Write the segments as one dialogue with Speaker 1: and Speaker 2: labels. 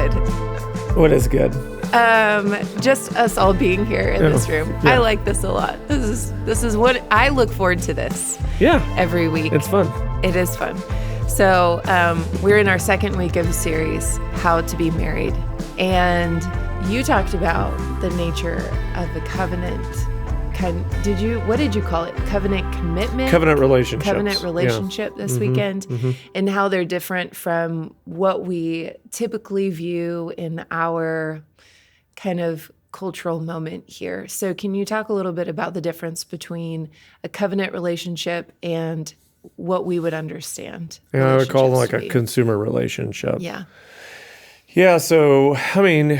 Speaker 1: good?
Speaker 2: What is good?
Speaker 1: Just us all being here in this room.
Speaker 2: Yeah.
Speaker 1: I like this a lot. This is what I look forward to this.
Speaker 2: Yeah.
Speaker 1: Every week.
Speaker 2: It's fun.
Speaker 1: It is fun. So we're in our second week of the series, How to Be Married. And you talked about the nature of the covenant. What did you call it? Covenant commitment?
Speaker 2: Covenant relationship.
Speaker 1: Covenant relationship this weekend. And how they're different from what we typically view in our kind of cultural moment here. So can you talk a little bit about the difference between a covenant relationship and what we would understand?
Speaker 2: Yeah, I would call them like
Speaker 1: relationships
Speaker 2: a
Speaker 1: to be?
Speaker 2: consumer relationship.
Speaker 1: Yeah.
Speaker 2: Yeah, so, I mean,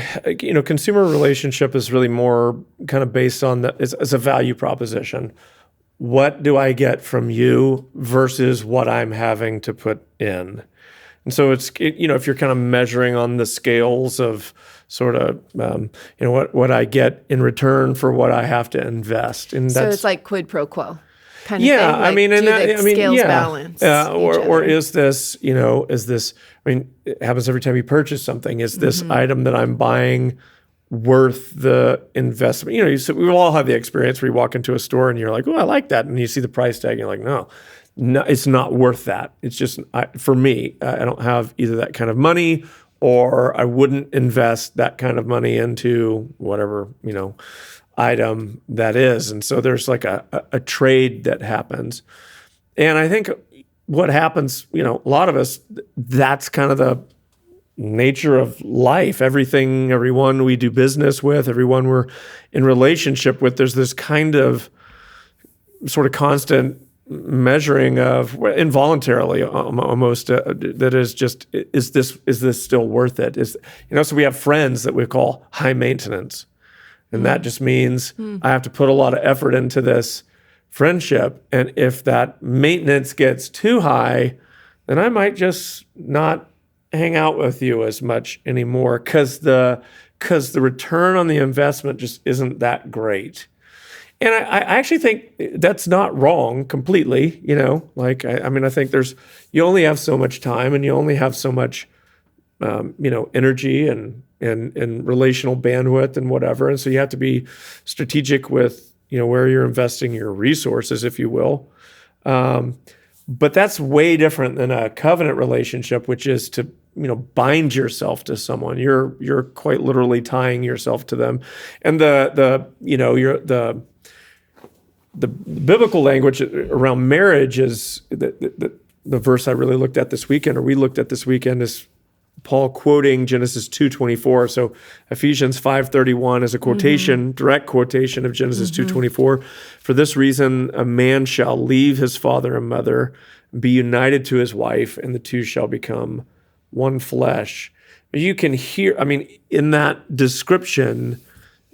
Speaker 2: consumer relationship is really more kind of based on it's a value proposition. What do I get from you versus what I'm having to put in? And so if you're kind of measuring on the scales of sort of, what I get in return for what I have to invest. And
Speaker 1: So
Speaker 2: that's,
Speaker 1: it's like quid pro quo kind of thing?
Speaker 2: yeah, I mean, and
Speaker 1: scales balance each
Speaker 2: or
Speaker 1: other?
Speaker 2: is this, it happens every time you purchase something. Is this item that I'm buying worth the investment? We all have the experience where you walk into a store and you're like, oh, I like that. And you see the price tag and you're like, no, it's not worth that. It's just, for me, I don't have either that kind of money or I wouldn't invest that kind of money into whatever, item that is. And so there's like a trade that happens. And I think what happens, a lot of us, that's kind of the nature of life. Everyone we do business with, everyone we're in relationship with, there's this kind of sort of constant measuring of involuntarily almost that is just, is this still worth it? So we have friends that we call high maintenance. And that just means I have to put a lot of effort into this friendship. And if that maintenance gets too high, then I might just not hang out with you as much anymore because the return on the investment just isn't that great. And I actually think that's not wrong completely. I think you only have so much time and you only have so much, energy and relational bandwidth and whatever. And so you have to be strategic with, where you're investing your resources, if you will. But that's way different than a covenant relationship, which is to, bind yourself to someone. You're quite literally tying yourself to them. And the biblical language around marriage is the verse I really looked at this weekend, or we looked at this weekend, is Paul quoting Genesis 2:24. So Ephesians 5:31 is a quotation, direct quotation of Genesis 2:24. For this reason, a man shall leave his father and mother, be united to his wife, and the two shall become one flesh. You can hear, in that description,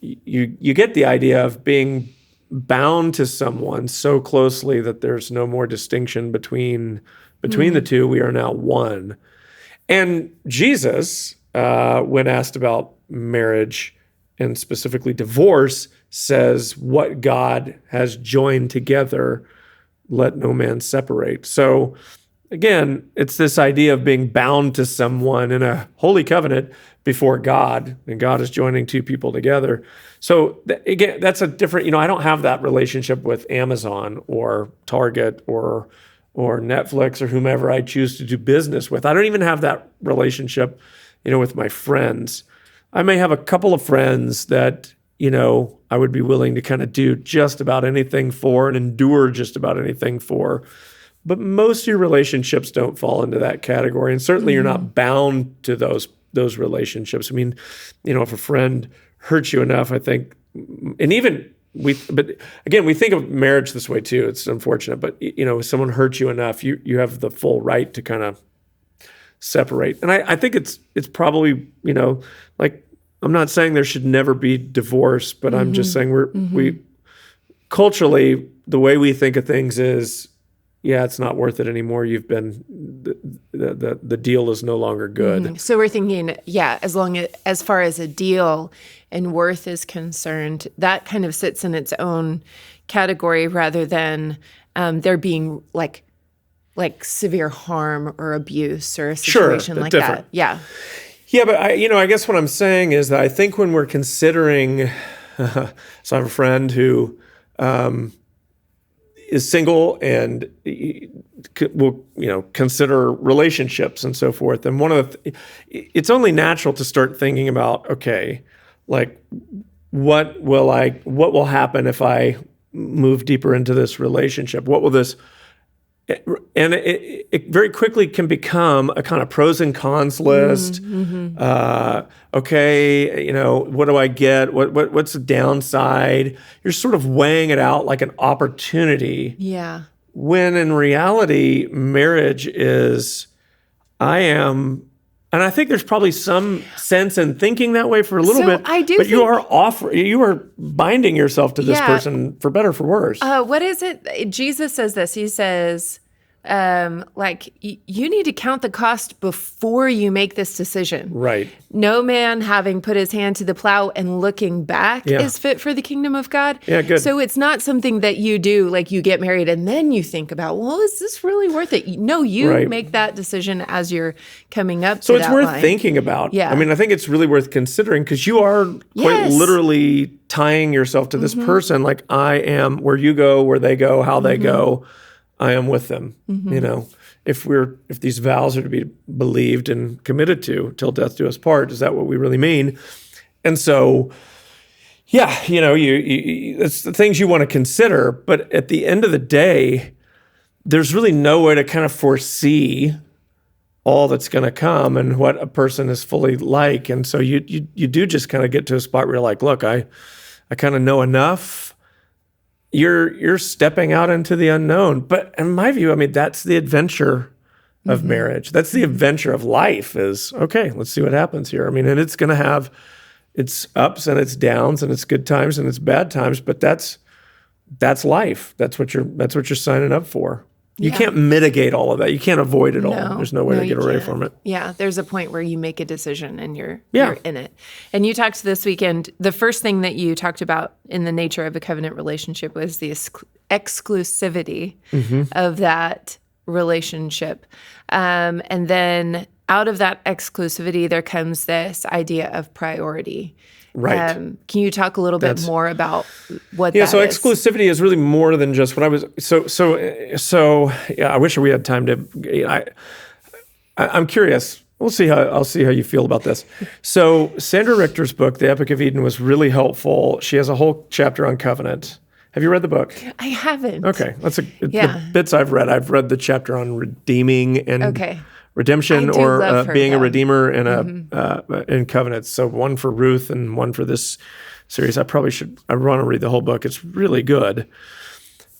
Speaker 2: you get the idea of being bound to someone so closely that there's no more distinction between the two. We are now one. And Jesus, when asked about marriage and specifically divorce, says, what God has joined together, let no man separate. So again, it's this idea of being bound to someone in a holy covenant before God, and God is joining two people together. So again, that's a different, I don't have that relationship with Amazon or Target or Netflix or whomever I choose to do business with. I don't even have that relationship, with my friends. I may have a couple of friends that, I would be willing to kind of do just about anything for and endure just about anything for. But most of your relationships don't fall into that category. And certainly you're not bound to those relationships. If a friend hurts you enough, I think, and even but again, we think of marriage this way too. It's unfortunate, but if someone hurts you enough, you have the full right to kind of separate. And I think it's probably, I'm not saying there should never be divorce, but I'm just saying we culturally, the way we think of things is, it's not worth it anymore. You've been, the deal is no longer good.
Speaker 1: So we're thinking, as far as a deal and worth is concerned, that kind of sits in its own category rather than there being like severe harm or abuse or a situation like
Speaker 2: different.
Speaker 1: that. Yeah.
Speaker 2: Yeah, but I guess what I'm saying is that I think when we're considering, so I have a friend who is single and will, consider relationships and so forth. And it's only natural to start thinking about, okay, like what will happen if I move deeper into this relationship? What will this? And it very quickly can become a kind of pros and cons list. Okay, what do I get? What's the downside? You're sort of weighing it out like an opportunity.
Speaker 1: Yeah.
Speaker 2: When in reality, marriage is, and I think there's probably some sense in thinking that way for a little bit.
Speaker 1: I do,
Speaker 2: but you are binding yourself to this person for better or for worse.
Speaker 1: What is it? Jesus says this. He says, you need to count the cost before you make this decision.
Speaker 2: Right.
Speaker 1: No man having put his hand to the plow and looking back is fit for the kingdom of God.
Speaker 2: Yeah, good.
Speaker 1: So it's not something that you do, like you get married and then you think about, well, is this really worth it? No, you make that decision as you're coming up to that
Speaker 2: So it's worth
Speaker 1: line.
Speaker 2: thinking about.
Speaker 1: Yeah.
Speaker 2: I mean, I think it's really worth considering because you are quite literally tying yourself to this person. Like I am where you go, where they go, how they go. I am with them. If these vows are to be believed and committed to till death do us part, is that what we really mean? And so, it's the things you want to consider. But at the end of the day, there's really no way to kind of foresee all that's going to come and what a person is fully like. And so you do just kind of get to a spot where you're like, look, I kind of know enough. You're stepping out into the unknown. But in my view, I mean, that's the adventure of marriage. That's the adventure of life is, okay, let's see what happens here. I mean, and it's going to have its ups and its downs and its good times and its bad times, but that's life. That's what you're signing up for. You can't mitigate all of that. You can't avoid it all. There's no way to get away from it.
Speaker 1: Yeah, there's a point where you make a decision and you're in it. And you talked this weekend, the first thing that you talked about in the nature of a covenant relationship was the exclusivity of that relationship. And then out of that exclusivity, there comes this idea of priority.
Speaker 2: Right.
Speaker 1: Can you talk a little bit more about what that is?
Speaker 2: Yeah, so exclusivity is really more than just what I was. So I wish we had time to. I'm curious. I'll see how you feel about this. So Sandra Richter's book, The Epic of Eden, was really helpful. She has a whole chapter on covenant. Have you read the book?
Speaker 1: I haven't.
Speaker 2: Okay, the bits I've read. I've read the chapter on redeeming and redemption, or being a redeemer in covenants. So one for Ruth and one for this series. I want to read the whole book. It's really good.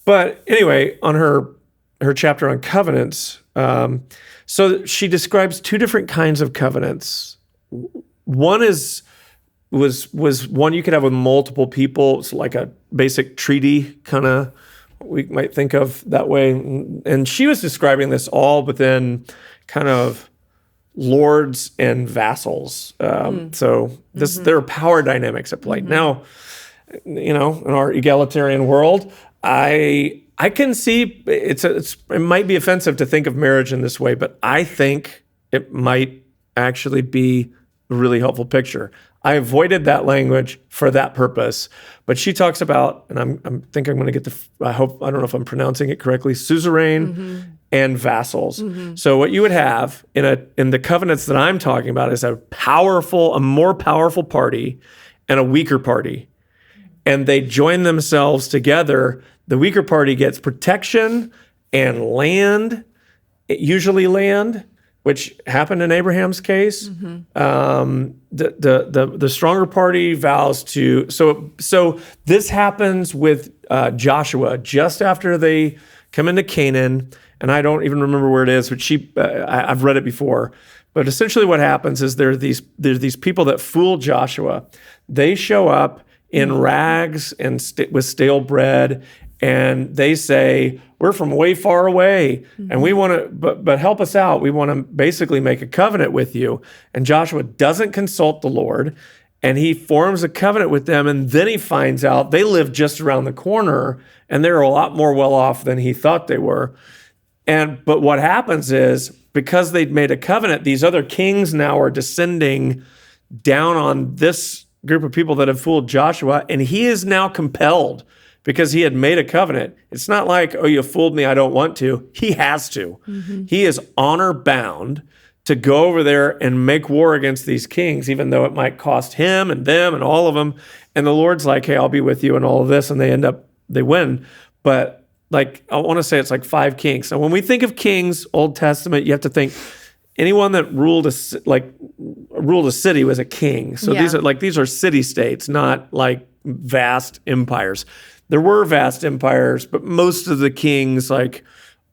Speaker 2: But anyway, on her chapter on covenants, so she describes two different kinds of covenants. One was one you could have with multiple people. It's like a basic treaty kind of, we might think of that way. And she was describing this all within kind of lords and vassals. So there are power dynamics at play. Now, in our egalitarian world, I can see it might be offensive to think of marriage in this way, but I think it might actually be a really helpful picture. I avoided that language for that purpose, but she talks about, and I'm thinking I'm going to get I don't know if I'm pronouncing it correctly, suzerain and vassals. So what you would have in the covenants that I'm talking about is a more powerful party and a weaker party, and they join themselves together. The weaker party gets protection and land, usually land, which happened in Abraham's case. The stronger party vows to. So this happens with Joshua just after they come into Canaan, and I don't even remember where it is, but I've read it before. But essentially, what happens is there's these people that fool Joshua. They show up in rags and with stale bread, and they say, we're from way far away, and we want to, but help us out. We want to basically make a covenant with you. And Joshua doesn't consult the Lord, and he forms a covenant with them, and then he finds out they live just around the corner, and they're a lot more well off than he thought they were. But what happens is, because they'd made a covenant, these other kings now are descending down on this group of people that have fooled Joshua, and he is now compelled because he had made a covenant. It's not like, oh, you fooled me, I don't want to. He has to. He is honor bound to go over there and make war against these kings, even though it might cost him and them and all of them. And the Lord's like, hey, I'll be with you and all of this, and they win. But like, I want to say it's like 5 kings. So when we think of kings, Old Testament, you have to think anyone that ruled a city was a king. So these are city states, not like vast empires. There were vast empires, but most of the kings like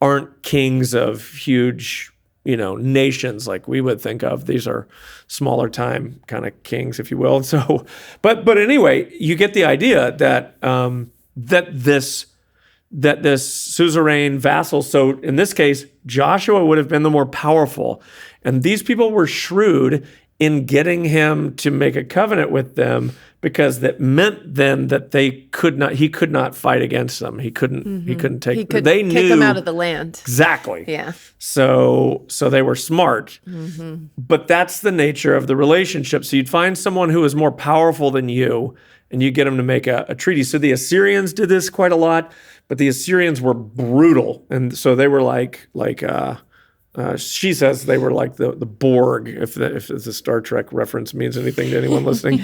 Speaker 2: aren't kings of huge, nations like we would think of. These are smaller time kind of kings, if you will. And so, but anyway, you get the idea that this suzerain vassal. So in this case, Joshua would have been the more powerful, and these people were shrewd in getting him to make a covenant with them, because that meant then that he could not fight against them. He couldn't take.
Speaker 1: He could
Speaker 2: they
Speaker 1: kick
Speaker 2: knew
Speaker 1: them out of the land.
Speaker 2: Exactly.
Speaker 1: Yeah.
Speaker 2: So they were smart. But that's the nature of the relationship. So you'd find someone who is more powerful than you, and you get them to make a treaty. So the Assyrians did this quite a lot, but the Assyrians were brutal, and so they were like she says they were like the Borg, if the Star Trek reference means anything to anyone listening.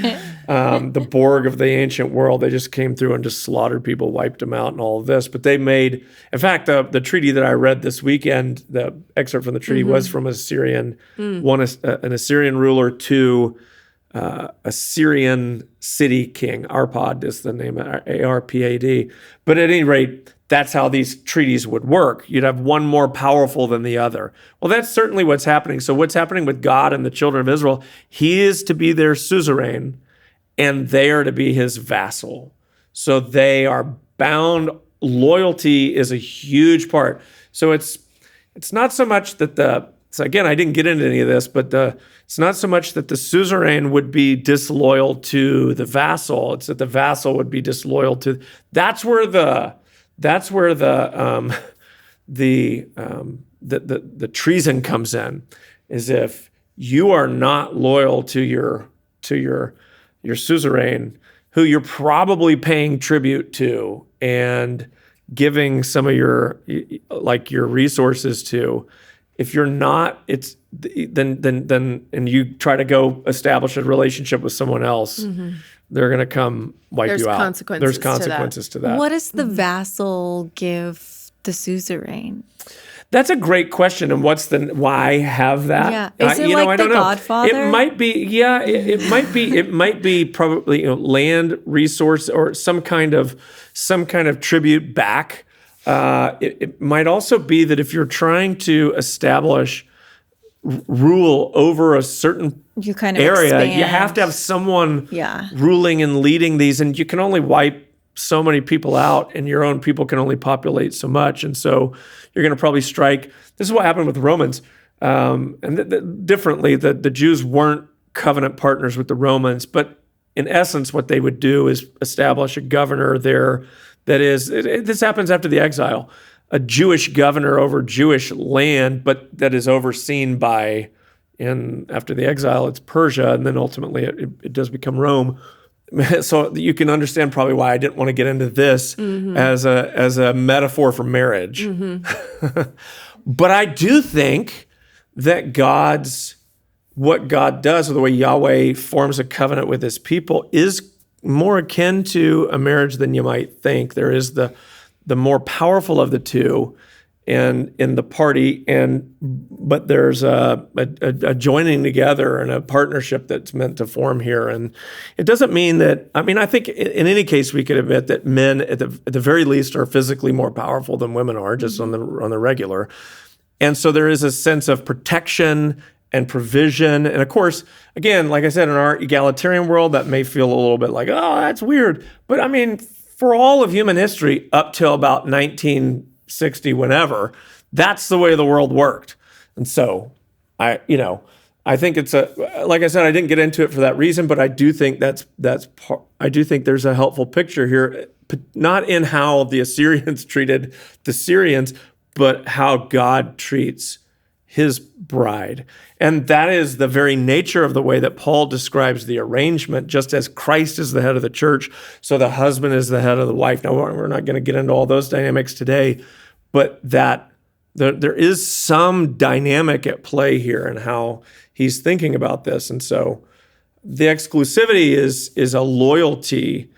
Speaker 2: The Borg of the ancient world. They just came through and just slaughtered people, wiped them out, and all of this. But they made, in fact, the treaty that I read this weekend, the excerpt from the treaty was from an Assyrian ruler to a Syrian city king. Arpad is the name, Arpad. But at any rate, that's how these treaties would work. You'd have one more powerful than the other. Well, that's certainly what's happening. So what's happening with God and the children of Israel? He is to be their suzerain, and they are to be his vassal. So they are bound. Loyalty is a huge part. So it's not so much that so again, I didn't get into any of this, but it's not so much that the suzerain would be disloyal to the vassal. It's that the vassal would be disloyal to. That's where the treason comes in, is if you are not loyal to your suzerain, who you're probably paying tribute to and giving some of your resources to. If you're not, then and you try to go establish a relationship with someone else, they're going to come wipe you out. There's consequences to that.
Speaker 3: What does the vassal give the suzerain?
Speaker 2: That's a great question. And why have that?
Speaker 3: Yeah. Is it like
Speaker 2: I
Speaker 3: the
Speaker 2: don't know.
Speaker 3: Godfather?
Speaker 2: It might be. Yeah. It might be probably land, resource, or some kind of tribute back. It might also be that if you're trying to establish rule over a certain area,
Speaker 3: expand.
Speaker 2: you have to have someone
Speaker 3: Yeah.
Speaker 2: ruling and leading these, and you can only wipe so many people out, and your own people can only populate so much, and so you're going to probably strike. This is what happened with the Romans, and differently, the Jews weren't covenant partners with the Romans, but in essence, what they would do is establish a governor there. That is, this happens after the exile, a Jewish governor over Jewish land, but that is overseen by, after the exile, it's Persia, and then ultimately it does become Rome. So you can understand probably why I didn't want to get into this as a metaphor for marriage. But I do think that what God does, or the way Yahweh forms a covenant with his people, is more akin to a marriage than you might think. There is the more powerful of the two, and in the party, but there's a joining together and a partnership that's meant to form here. And it doesn't mean that. I mean, I think in any case we could admit that men at the very least are physically more powerful than women are, just on the regular. And so there is a sense of protection and provision. And of course, again, like I said, in our egalitarian world, that may feel a little bit like, oh, that's weird. But I mean, for all of human history up till about 1960, whenever, that's the way the world worked. And so I think it's like I said, I didn't get into it for that reason, but I do think I do think there's a helpful picture here, not in how the Assyrians treated the Syrians, but how God treats his bride. And that is the very nature of the way that Paul describes the arrangement. Just as Christ is the head of the church, so the husband is the head of the wife. Now, we're not going to get into all those dynamics today, but that there is some dynamic at play here in how he's thinking about this. And so the exclusivity is a loyalty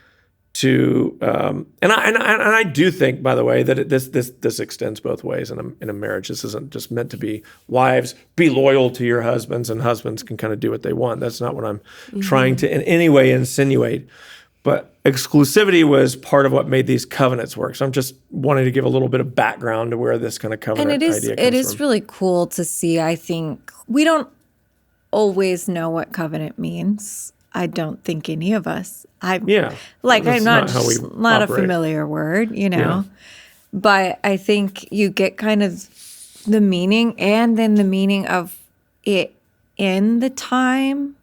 Speaker 2: to, and I do think, by the way, that this extends both ways in a marriage. This isn't just meant to be wives, be loyal to your husbands, and husbands can kind of do what they want. That's not what I'm trying to in any way insinuate. But exclusivity was part of what made these covenants work. So I'm just wanting to give a little bit of background to where this kind of covenant idea comes from.
Speaker 3: And it is really cool to see. I think we don't always know what covenant means. I don't think any of us. I'm not a familiar word, But I think you get kind of the meaning, and then the meaning of it in the time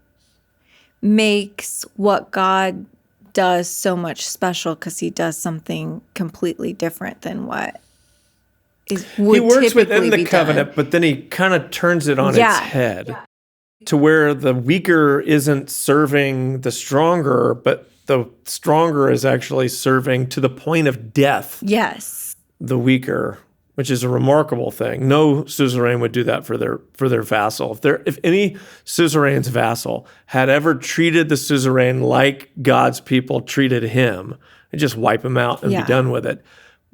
Speaker 3: makes what God does so much special, because he does something completely different than what would
Speaker 2: he works
Speaker 3: typically
Speaker 2: within the
Speaker 3: be
Speaker 2: covenant,
Speaker 3: done.
Speaker 2: but then he kind of turns it on its head. To where the weaker isn't serving the stronger, but the stronger is actually serving to the point of death.
Speaker 3: Yes.
Speaker 2: The weaker, which is a remarkable thing. No suzerain would do that for their vassal. If any suzerain's vassal had ever treated the suzerain like God's people treated him, they'd just wipe him out and be done with it.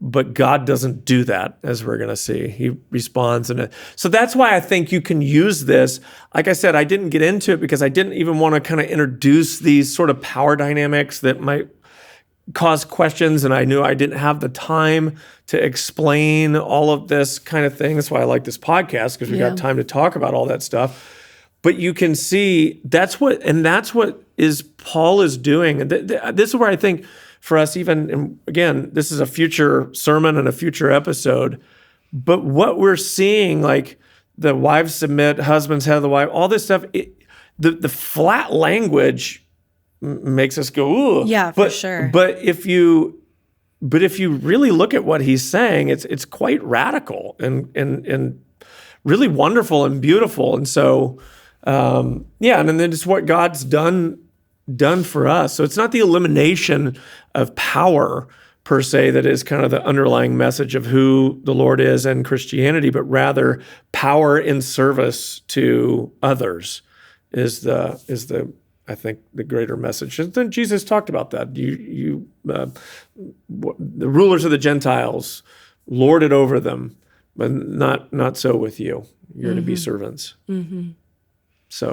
Speaker 2: But God doesn't do that, as we're going to see. He responds. So that's why I think you can use this. Like I said, I didn't get into it because I didn't even want to kind of introduce these sort of power dynamics that might cause questions, and I knew I didn't have the time to explain all of this kind of thing. That's why I like this podcast, because we got time to talk about all that stuff. But you can see that's what Paul is doing. And this is where I think for us, even, and again, this is a future sermon and a future episode, but what we're seeing, like the wives submit, husbands head of the wife, all this stuff, the flat language makes us go, ooh.
Speaker 3: Yeah, for sure.
Speaker 2: But if you really look at what he's saying, it's quite radical and really wonderful and beautiful. And so, and then it's what God's done for us. So it's not the elimination of power per se that is kind of the underlying message of who the Lord is and Christianity, but rather power in service to others is the I think the greater message. And then Jesus talked about that. The rulers of the Gentiles, lord it over them, but not so with you. You're to be servants. Mm-hmm. So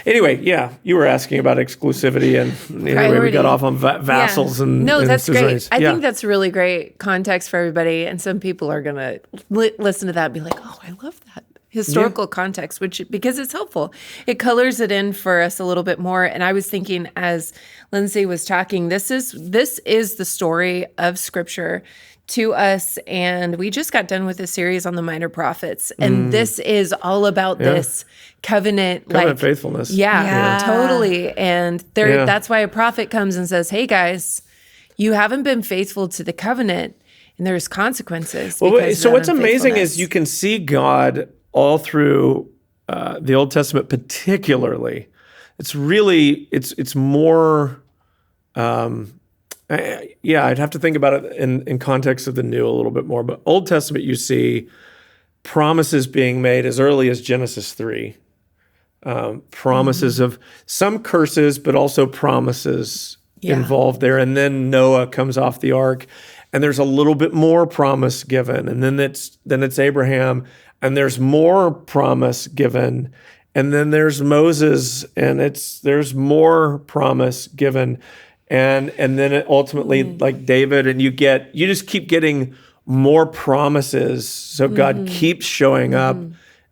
Speaker 2: anyway, you were asking about exclusivity, and anyway, we got off on vassals and
Speaker 1: that's
Speaker 2: suzerains.
Speaker 1: Great. I think that's really great context for everybody, and some people are going to listen to that and be like, oh, I love that historical context, because it's helpful. It colors it in for us a little bit more. And I was thinking, as Lindsay was talking, this is the story of Scripture to us, and we just got done with a series on the minor prophets, and this is all about this covenant
Speaker 2: faithfulness.
Speaker 1: Totally. And that's why a prophet comes and says, hey guys, you haven't been faithful to the covenant, and there's consequences.
Speaker 2: So what's amazing is you can see God all through the Old Testament, particularly. It's really it's more. I'd have to think about it in context of the New a little bit more. But Old Testament, you see promises being made as early as Genesis 3. Promises of some curses, but also promises involved there. And then Noah comes off the ark, and there's a little bit more promise given. And then it's Abraham, and there's more promise given. And then there's Moses, and there's more promise given. And then it ultimately, like David, and you just keep getting more promises. So God keeps showing up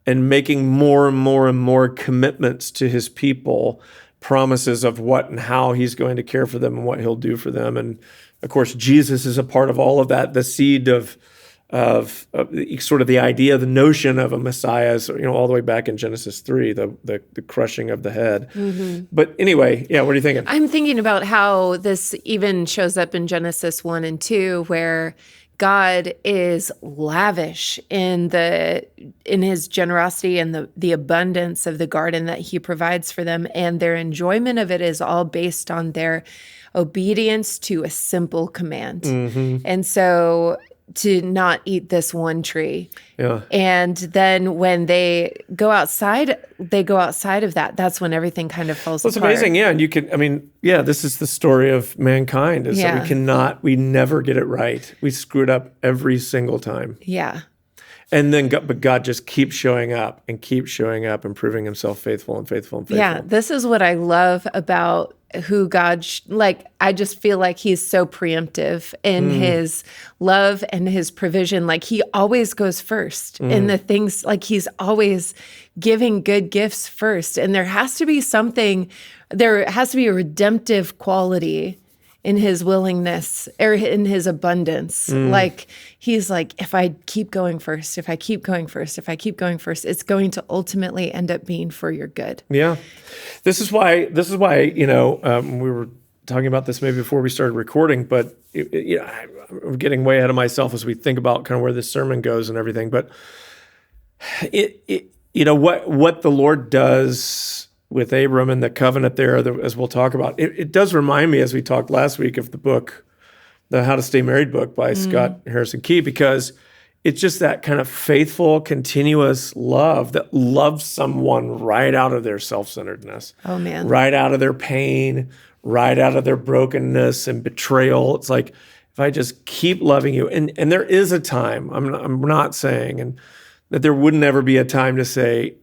Speaker 2: and making more and more and more commitments to his people, promises of what and how he's going to care for them and what he'll do for them. And of course, Jesus is a part of all of that. The seed of sort of the idea, the notion of a Messiah is, all the way back in Genesis 3, the crushing of the head. Mm-hmm. But anyway, what are you thinking?
Speaker 1: I'm thinking about how this even shows up in Genesis 1 and 2, where God is lavish in his generosity and the abundance of the garden that he provides for them, and their enjoyment of it is all based on their obedience to a simple command. And so to not eat this one tree.
Speaker 2: Yeah.
Speaker 1: And then when they go outside of that. That's when everything kind of falls apart.
Speaker 2: It's amazing. Yeah. And this is the story of mankind is that we never get it right. We screw it up every single time.
Speaker 1: Yeah.
Speaker 2: And then but God just keeps showing up and proving himself faithful and faithful and faithful.
Speaker 1: Yeah. This is what I love about who God, I just feel like he's so preemptive in his love and his provision. Like he always goes first in the things, like he's always giving good gifts first. And there has to be a redemptive quality in his willingness or in his abundance. Like he's like, if I keep going first, it's going to ultimately end up being for your good.
Speaker 2: Yeah. This is why, we were talking about this maybe before we started recording, but I'm getting way ahead of myself as we think about kind of where this sermon goes and everything. But what the Lord does with Abram and the covenant there, as we'll talk about, it does remind me, as we talked last week, of the book, the How to Stay Married book by Scott Harrison Key, because it's just that kind of faithful, continuous love that loves someone right out of their self-centeredness.
Speaker 1: Oh, man.
Speaker 2: Right out of their pain, right out of their brokenness and betrayal. It's like, if I just keep loving you, and there is a time, I'm not saying, and that there would never be a time to say,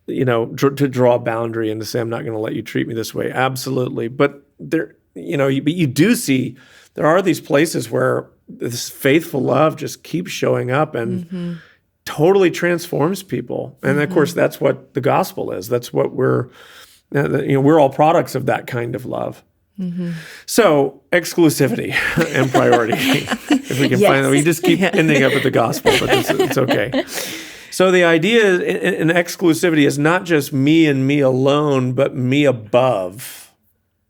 Speaker 2: to draw a boundary and to say, I'm not going to let you treat me this way. Absolutely. But but you do see there are these places where this faithful love just keeps showing up and totally transforms people. And of course, that's what the gospel is. That's what we're all products of that kind of love. So exclusivity and priority, if we can find them. We just keep ending up with the gospel, but it's okay. So the idea in exclusivity is not just me and me alone, but me above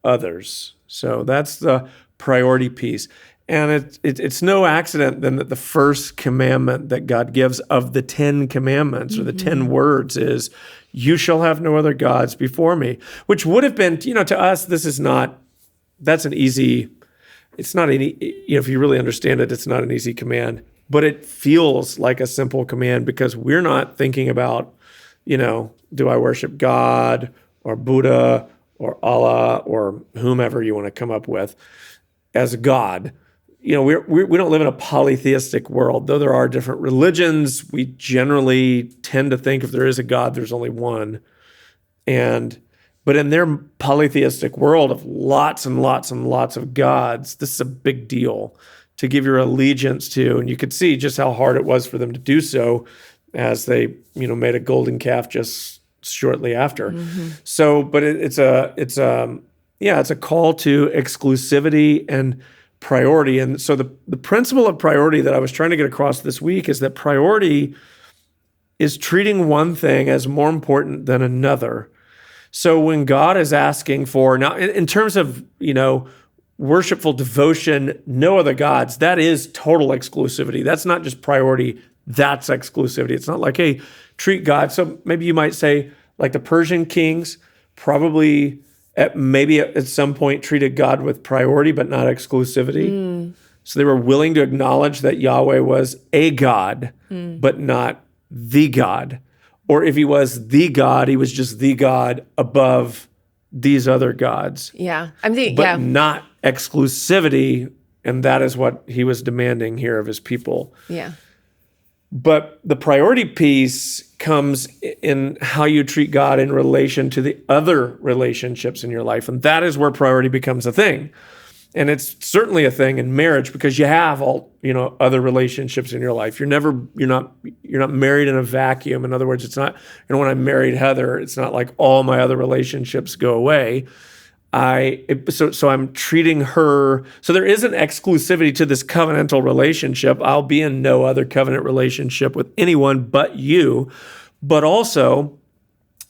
Speaker 2: others. So that's the priority piece. And it's no accident then that the first commandment that God gives of the 10 commandments or the 10 words is, you shall have no other gods before me, which would have been, to us, it's not an easy, if you really understand it, it's not an easy command. But it feels like a simple command because we're not thinking about, do I worship God or Buddha or Allah or whomever you want to come up with as God. We don't live in a polytheistic world. Though there are different religions, we generally tend to think if there is a God, there's only one. But in their polytheistic world of lots and lots and lots of gods, this is a big deal to give your allegiance to. And you could see just how hard it was for them to do so as they, made a golden calf just shortly after. So, but it's a call to exclusivity and priority. And so the principle of priority that I was trying to get across this week is that priority is treating one thing as more important than another. So when God is asking for, now in terms of, worshipful devotion, no other gods, that is total exclusivity. That's not just priority, that's exclusivity. It's not like, hey, treat God. So maybe you might say, like the Persian kings probably at some point treated God with priority, but not exclusivity. So they were willing to acknowledge that Yahweh was a God, but not the God. Or if he was the God, he was just the God above these other gods.
Speaker 1: Yeah.
Speaker 2: Not exclusivity, and that is what he was demanding here of his people.
Speaker 1: Yeah.
Speaker 2: But the priority piece comes in how you treat God in relation to the other relationships in your life, and that is where priority becomes a thing. And it's certainly a thing in marriage because you have all, other relationships in your life. You're not married in a vacuum. In other words, it's not, when I married Heather, it's not like all my other relationships go away. So I'm treating her, so there is an exclusivity to this covenantal relationship. I'll be in no other covenant relationship with anyone but you, but also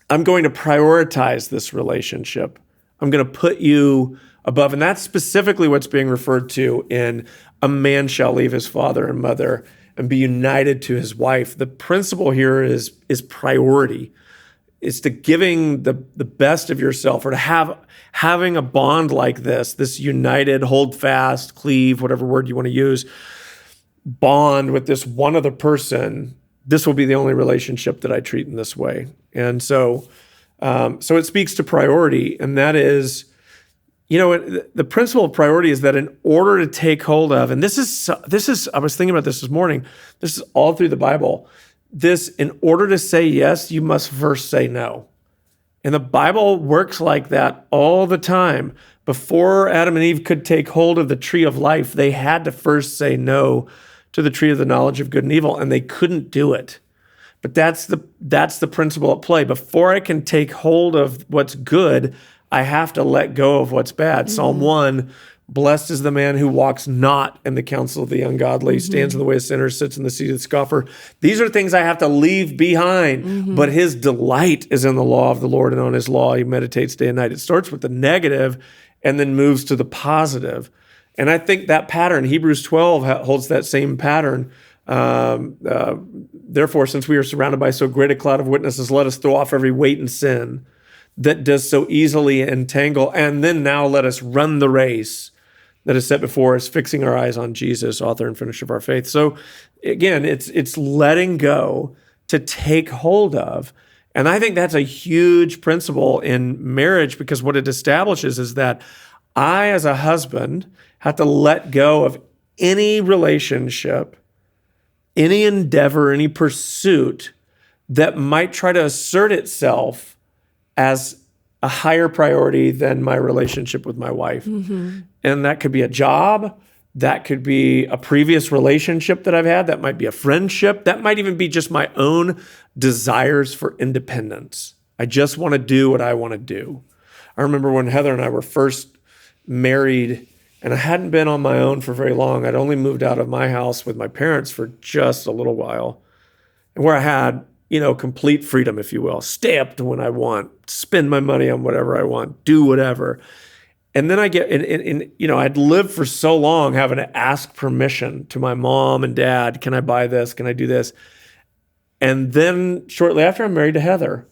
Speaker 2: I'm going to prioritize this relationship. I'm going to put you above. And that's specifically what's being referred to in a man shall leave his father and mother and be united to his wife. The principle here is priority. It's to giving the best of yourself, or to having a bond like this united, hold fast, cleave, whatever word you want to use, bond with this one other person. This will be the only relationship that I treat in this way. And so it speaks to priority, and that is, the principle of priority is that in order to take hold of, and this is, I was thinking about this morning, this is all through the Bible. In order to say yes, you must first say no. And the Bible works like that all the time. Before Adam and Eve could take hold of the tree of life, they had to first say no to the tree of the knowledge of good and evil, and they couldn't do it. But that's the principle at play. Before I can take hold of what's good, I have to let go of what's bad. Mm-hmm. Psalm 1, blessed is the man who walks not in the counsel of the ungodly, stands in the way of sinners, sits in the seat of the scoffer. These are things I have to leave behind, but his delight is in the law of the Lord, and on his law he meditates day and night. It starts with the negative and then moves to the positive. And I think that pattern, Hebrews 12 holds that same pattern. Therefore, since we are surrounded by so great a cloud of witnesses, let us throw off every weight and sin that does so easily entangle. And then now let us run the race that is set before us, fixing our eyes on Jesus, author and finisher of our faith. So again, it's letting go to take hold of. And I think that's a huge principle in marriage, because what it establishes is that I, as a husband, have to let go of any relationship, any endeavor, any pursuit that might try to assert itself as a higher priority than my relationship with my wife. Mm-hmm. And that could be a job. That could be a previous relationship that I've had. That might be a friendship. That might even be just my own desires for independence. I just want to do what I want to do. I remember when Heather and I were first married, and I hadn't been on my own for very long. I'd only moved out of my house with my parents for just a little while, and where I had, complete freedom, if you will, stay up to when I want, spend my money on whatever I want, do whatever. And then I get, I'd lived for so long having to ask permission to my mom and dad. Can I buy this? Can I do this? And then shortly after, I'm married to Heather.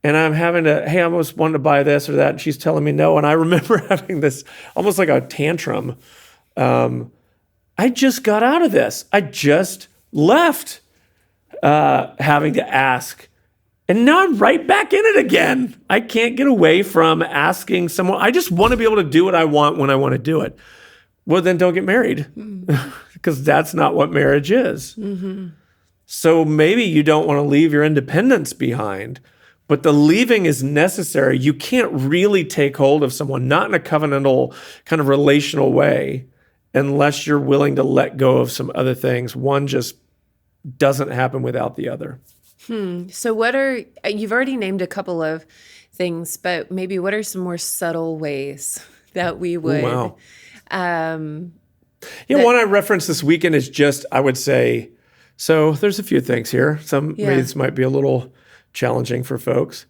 Speaker 2: And I'm having to, hey, I almost wanted to buy this or that. And she's telling me no. And I remember having this almost like a tantrum. I just got out of this. I just left having to ask. And now I'm right back in it again. I can't get away from asking someone. I just want to be able to do what I want when I want to do it. Well, then don't get married, because that's not what marriage is. Mm-hmm. So maybe you don't want to leave your independence behind, but the leaving is necessary. You can't really take hold of someone, not in a covenantal kind of relational way, unless you're willing to let go of some other things. One just doesn't happen without the other.
Speaker 1: So you've already named a couple of things, but maybe what are some more subtle ways that we would...
Speaker 2: One I referenced this weekend is just, I would say, so there's a few things here. Maybe this might be a little challenging for folks.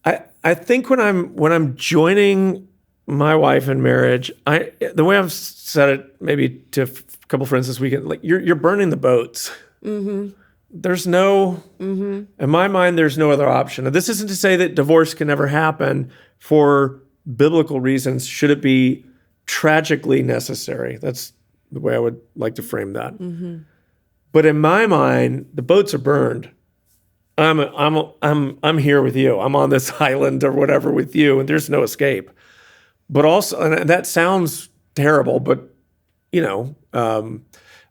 Speaker 2: I think when I'm joining my wife in marriage, the way I've said it maybe to a couple friends this weekend, like you're burning the boats. Mm-hmm. There's no, in my mind, there's no other option. Now, this isn't to say that divorce can never happen for biblical reasons. Should it be tragically necessary? That's the way I would like to frame that. Mm-hmm. But in my mind, the boats are burned. I'm here with you. I'm on this island or whatever with you, and there's no escape. But also, and that sounds terrible, but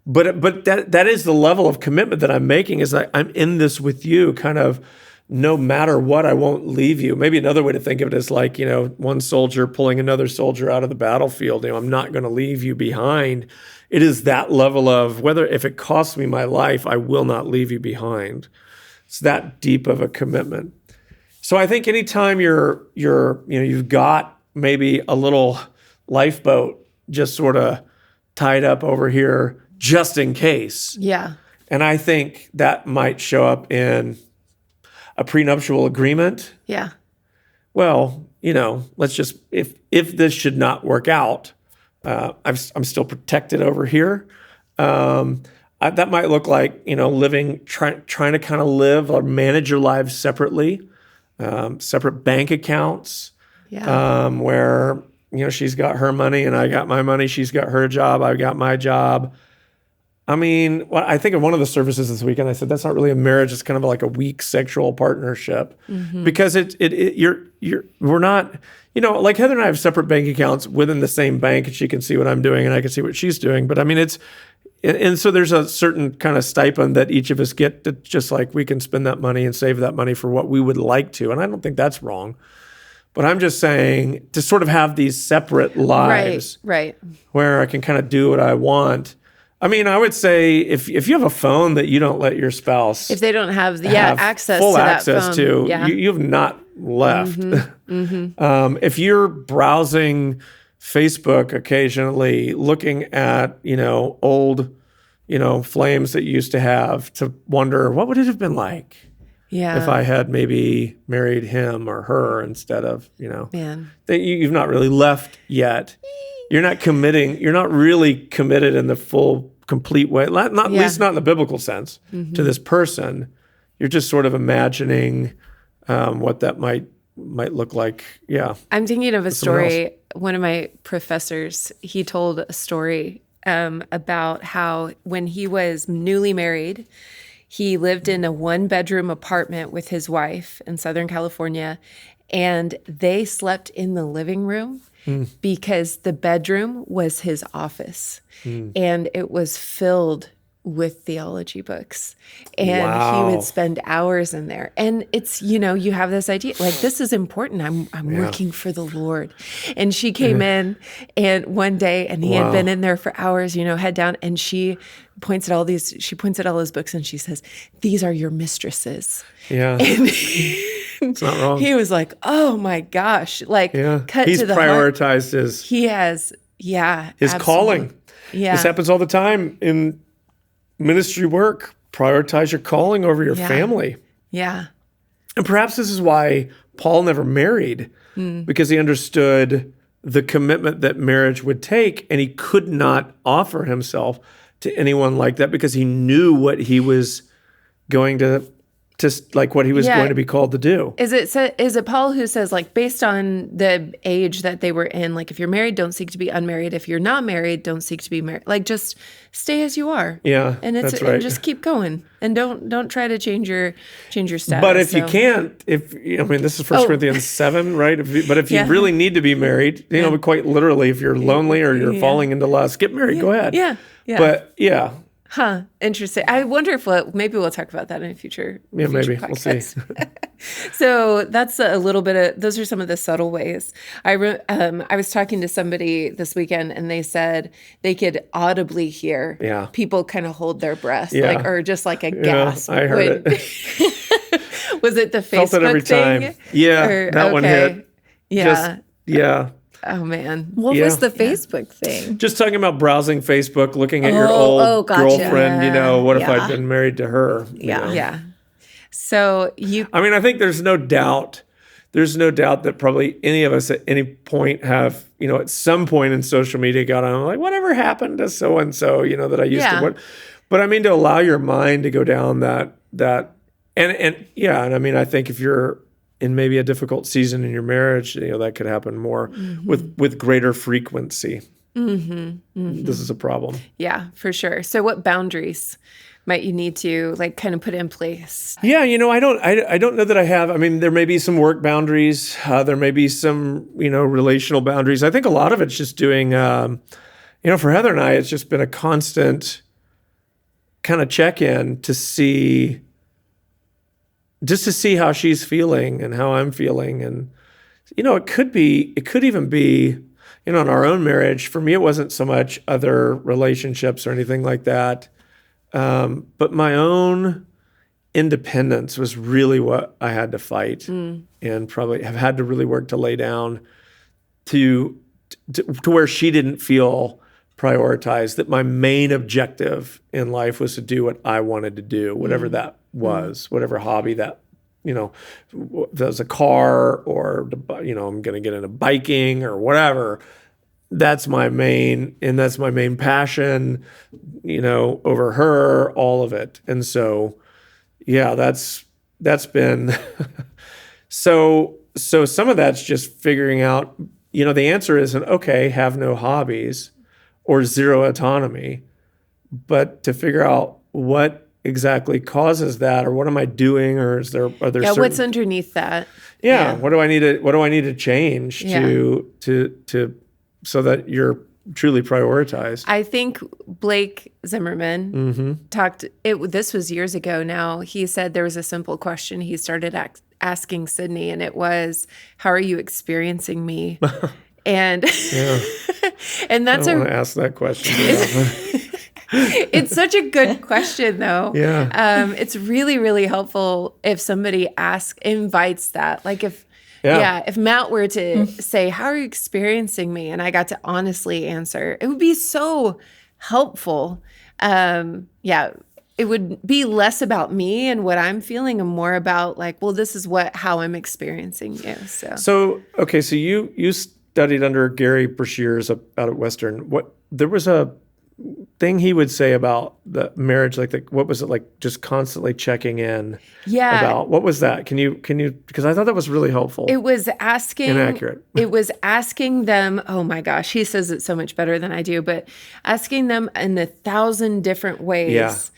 Speaker 2: but that is the level of commitment that I'm making. Is that I'm in this with you, kind of. No matter what, I won't leave you. Maybe another way to think of it is like, one soldier pulling another soldier out of the battlefield. I'm not going to leave you behind. It is that level of if it costs me my life, I will not leave you behind. It's that deep of a commitment. So I think anytime you've got maybe a little lifeboat just sort of tied up over here just in case.
Speaker 1: Yeah.
Speaker 2: And I think that might show up in a prenuptial agreement.
Speaker 1: Yeah.
Speaker 2: Well, let's just, if this should not work out, I'm still protected over here. That might look like, trying to kind of live or manage your lives separately, separate bank accounts, where, she's got her money and I got my money. She's got her job. I got my job. I mean, I think in one of the services this weekend, I said, that's not really a marriage. It's kind of like a weak sexual partnership because we're not, like Heather and I have separate bank accounts within the same bank, and she can see what I'm doing and I can see what she's doing. But I mean, and so there's a certain kind of stipend that each of us get, that just like we can spend that money and save that money for what we would like to. And I don't think that's wrong. But I'm just saying to sort of have these separate lives,
Speaker 1: right,
Speaker 2: where I can kind of do what I want. I mean, I would say if you have a phone that you don't let your spouse,
Speaker 1: if they don't have access
Speaker 2: full
Speaker 1: to
Speaker 2: access
Speaker 1: that phone,
Speaker 2: to, you have not left. If you're browsing Facebook occasionally, looking at old flames that you used to have, to wonder what would it have been like if I had maybe married him or her instead of
Speaker 1: Man.
Speaker 2: that you've not really left yet. You're not committing. You're not really committed in the full, complete way. Not at least not in the biblical sense to this person. You're just sort of imagining what that might look like. Yeah.
Speaker 1: I'm thinking of a story. One of my professors, he told a story about how when he was newly married, he lived in a 1-bedroom apartment with his wife in Southern California, and they slept in the living room because the bedroom was his office, and it was filled with theology books, and he would spend hours in there. And it's, you have this idea, like, this is important. I'm working for the Lord. And she came in and one day, and he had been in there for hours, head down, and she points at all his books, and she says, "These are your mistresses."
Speaker 2: Yeah.
Speaker 1: And
Speaker 2: it's not wrong.
Speaker 1: He was like, "Oh my gosh." Like, cut
Speaker 2: He's
Speaker 1: to the
Speaker 2: prioritized
Speaker 1: heart.
Speaker 2: his
Speaker 1: absolutely.
Speaker 2: calling.
Speaker 1: Yeah.
Speaker 2: This happens all the time in ministry work. Prioritize your calling over your family.
Speaker 1: Yeah.
Speaker 2: And perhaps this is why Paul never married, because he understood the commitment that marriage would take, and he could not offer himself to anyone like that because he knew what he was going to what he was going to be called to do.
Speaker 1: Is it Paul who says, like, based on the age that they were in, like, if you're married, don't seek to be unmarried. If you're not married, don't seek to be married. Like, just stay as you are.
Speaker 2: Yeah,
Speaker 1: and
Speaker 2: that's right.
Speaker 1: And just keep going, and don't try to change your status.
Speaker 2: But if you can't, this is 1 Corinthians 7, right? If you really need to be married, quite literally, if you're lonely or you're falling into lust, get married. Go ahead.
Speaker 1: Yeah.
Speaker 2: But
Speaker 1: interesting. I wonder if maybe we'll talk about that in a future.
Speaker 2: Yeah, maybe
Speaker 1: podcast.
Speaker 2: We'll see.
Speaker 1: So that's a little bit of. Those are some of the subtle ways. I was talking to somebody this weekend, and they said they could audibly hear people kind of hold their breath, or just like a gasp.
Speaker 2: I heard it.
Speaker 1: Was it the Facebook
Speaker 2: Felt it every
Speaker 1: thing?
Speaker 2: time. Yeah, that one hit.
Speaker 1: Yeah. Oh, man.
Speaker 3: What was the Facebook thing?
Speaker 2: Just talking about browsing Facebook, looking at your old girlfriend, what if I'd been married to her?
Speaker 1: Yeah. So
Speaker 2: I think there's no doubt that probably any of us at any point have, at some point in social media got on, like, whatever happened to so-and-so, that I used to. But to allow your mind to go down that, I think if you're in maybe a difficult season in your marriage, that could happen more with greater frequency. This is a problem.
Speaker 1: Yeah, for sure. So what boundaries might you need to kind of put in place?
Speaker 2: Yeah, I don't know that I have. There may be some work boundaries. There may be some, relational boundaries. I think a lot of it's just doing, for Heather and I, it's just been a constant kind of check-in to see how she's feeling and how I'm feeling. And, it could even be, in our own marriage. For me, it wasn't so much other relationships or anything like that. But my own independence was really what I had to fight and probably have had to really work to lay down to where she didn't feel prioritized, that my main objective in life was to do what I wanted to do, whatever that was, whatever hobby that if there's a car or, I'm going to get into biking or whatever. That's my main passion, over her, all of it. And so, yeah, that's been, so some of that's just figuring out, the answer isn't, okay, have no hobbies or zero autonomy, but to figure out what exactly causes that, or what am I doing, or are there certain,
Speaker 1: what's underneath that?
Speaker 2: Yeah. What do I need to change to so that you're truly prioritized?
Speaker 1: I think Blake Zimmerman this was years ago now. He said there was a simple question he started asking Sydney, and it was, how are you experiencing me? And and that's
Speaker 2: I don't want to ask that question.
Speaker 1: It's such a good question, though.
Speaker 2: Yeah.
Speaker 1: It's really, really helpful if somebody invites that. Like if Matt were to say, how are you experiencing me? And I got to honestly answer, it would be so helpful. It would be less about me and what I'm feeling and more about like, well, this is how I'm experiencing you. So
Speaker 2: you studied under Gary Brashears out at Western. There was a thing he would say about the marriage, what was it like? Just constantly checking in.
Speaker 1: Yeah.
Speaker 2: About what was that? Can you? Because I thought that was really helpful.
Speaker 1: It was asking.
Speaker 2: Inaccurate.
Speaker 1: It was asking them. Oh my gosh, he says it so much better than I do. But asking them in 1,000 different ways.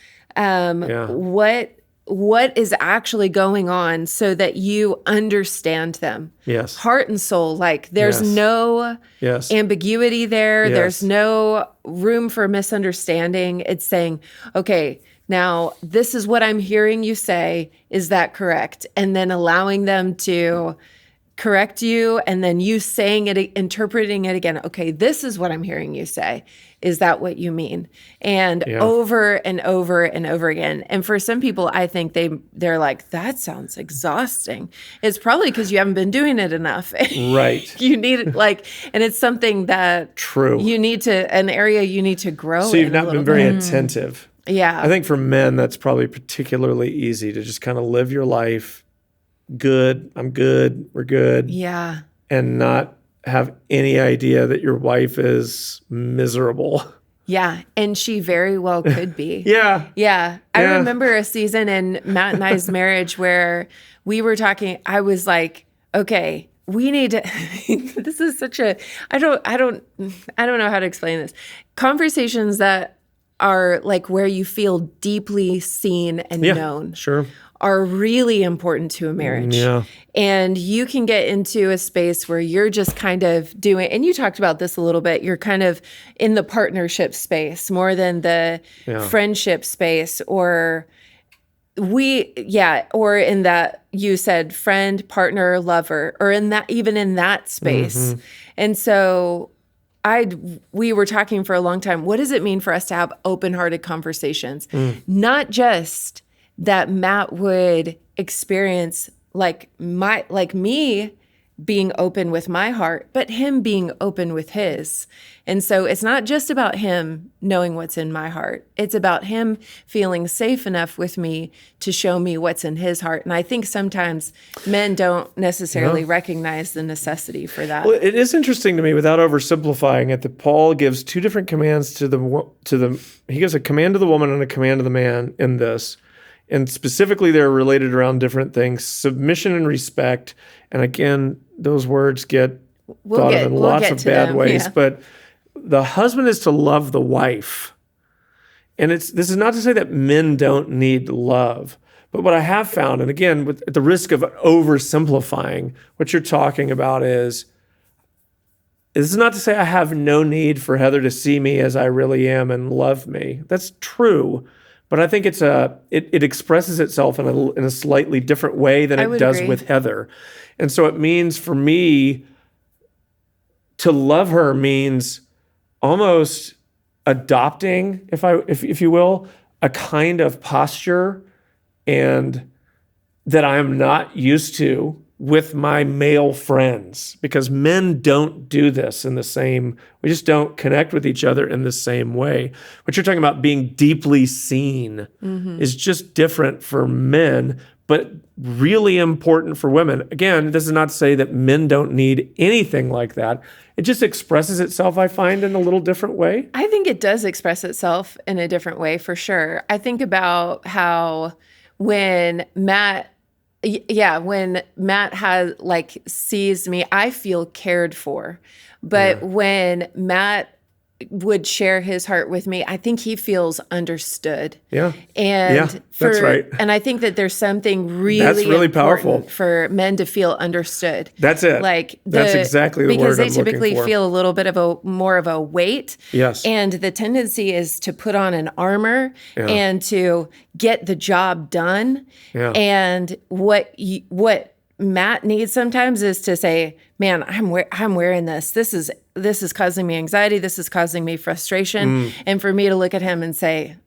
Speaker 1: What is actually going on so that you understand them.
Speaker 2: Yes.
Speaker 1: Heart and soul. Like there's no ambiguity there.
Speaker 2: Yes.
Speaker 1: There's no room for misunderstanding. It's saying, okay, now this is what I'm hearing you say. Is that correct? And then allowing them to correct you, and then you saying it, interpreting it again. Okay, this is what I'm hearing you say. Is that what you mean? And over and over and over again. And for some people, I think they're like, that sounds exhausting. It's probably because you haven't been doing it enough.
Speaker 2: Right.
Speaker 1: You need it and it's something that you need to, an area you need to grow in.
Speaker 2: So you've not been very attentive.
Speaker 1: Yeah.
Speaker 2: I think for men, that's probably particularly easy to just kind of live your life. Good, I'm good, we're good.
Speaker 1: Yeah.
Speaker 2: And not have any idea that your wife is miserable.
Speaker 1: Yeah, and she very well could be.
Speaker 2: Yeah.
Speaker 1: I remember a season in Matt and I's marriage where we were talking, I was like, okay, we need to this is such a I don't know how to explain this. Conversations that are like where you feel deeply seen and known.
Speaker 2: Sure.
Speaker 1: Are really important to a marriage.
Speaker 2: Yeah.
Speaker 1: And you can get into a space where you're just kind of doing, and you talked about this a little bit, you're kind of in the partnership space more than the friendship space, or in that you said friend, partner, lover, or even in that space. Mm-hmm. And so we were talking for a long time. What does it mean for us to have open-hearted conversations? Not just that Matt would experience like me being open with my heart, but him being open with his. And so it's not just about him knowing what's in my heart. It's about him feeling safe enough with me to show me what's in his heart. And I think sometimes men don't necessarily recognize the necessity for that.
Speaker 2: Well, it is interesting to me, without oversimplifying it, that Paul gives two different commands he gives a command to the woman and a command to the man in this. And specifically, they're related around different things: submission and respect. And again, those words get thought of in lots of bad ways. Yeah. But the husband is to love the wife. And this is not to say that men don't need love. But what I have found, and again, at the risk of oversimplifying, what you're talking about is this is not to say I have no need for Heather to see me as I really am and love me. That's true. But I think it expresses itself in a slightly different way than it does with Heather. And so it means for me to love her means almost adopting, if you will, a kind of posture and that I am not used to with my male friends, because men don't do this we just don't connect with each other in the same way. What you're talking about being deeply seen is just different for men, but really important for women. Again, this is not to say that men don't need anything like that. It just expresses itself, I find, in a little different way.
Speaker 1: I think it does express itself in a different way, for sure. I think about how when Matt has sees me, I feel cared for. But when Matt would share his heart with me, I think he feels understood.
Speaker 2: Yeah.
Speaker 1: And
Speaker 2: that's right.
Speaker 1: And I think that there's something really
Speaker 2: powerful
Speaker 1: for men to feel understood.
Speaker 2: That's it. That's exactly the word I'm looking for.
Speaker 1: Because they typically feel a little bit of more of a weight.
Speaker 2: Yes.
Speaker 1: And the tendency is to put on an armor and to get the job done.
Speaker 2: Yeah.
Speaker 1: And what Matt needs sometimes is to say, man, I'm wearing this. This is causing me anxiety. This is causing me frustration. And for me to look at him and say,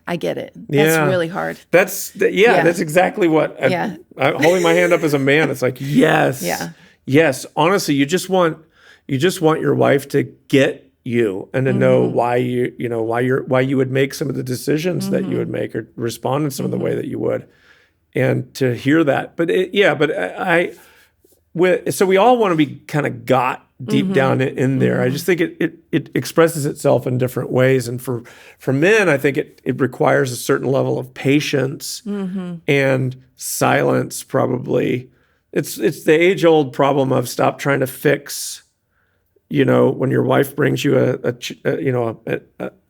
Speaker 1: I get it. That's really hard.
Speaker 2: That's exactly what, I'm holding my hand up as a man. It's like, yes.
Speaker 1: Yeah.
Speaker 2: Yes. Honestly, you just want your wife to get you and to know why why you would make some of the decisions that you would make or respond in some of the way that you would. And to hear that, so we all want to be kind of got deep down in there. I just think it expresses itself in different ways. And for men, I think it requires a certain level of patience and silence, probably. It's the age-old problem of stop trying to fix, when your wife brings you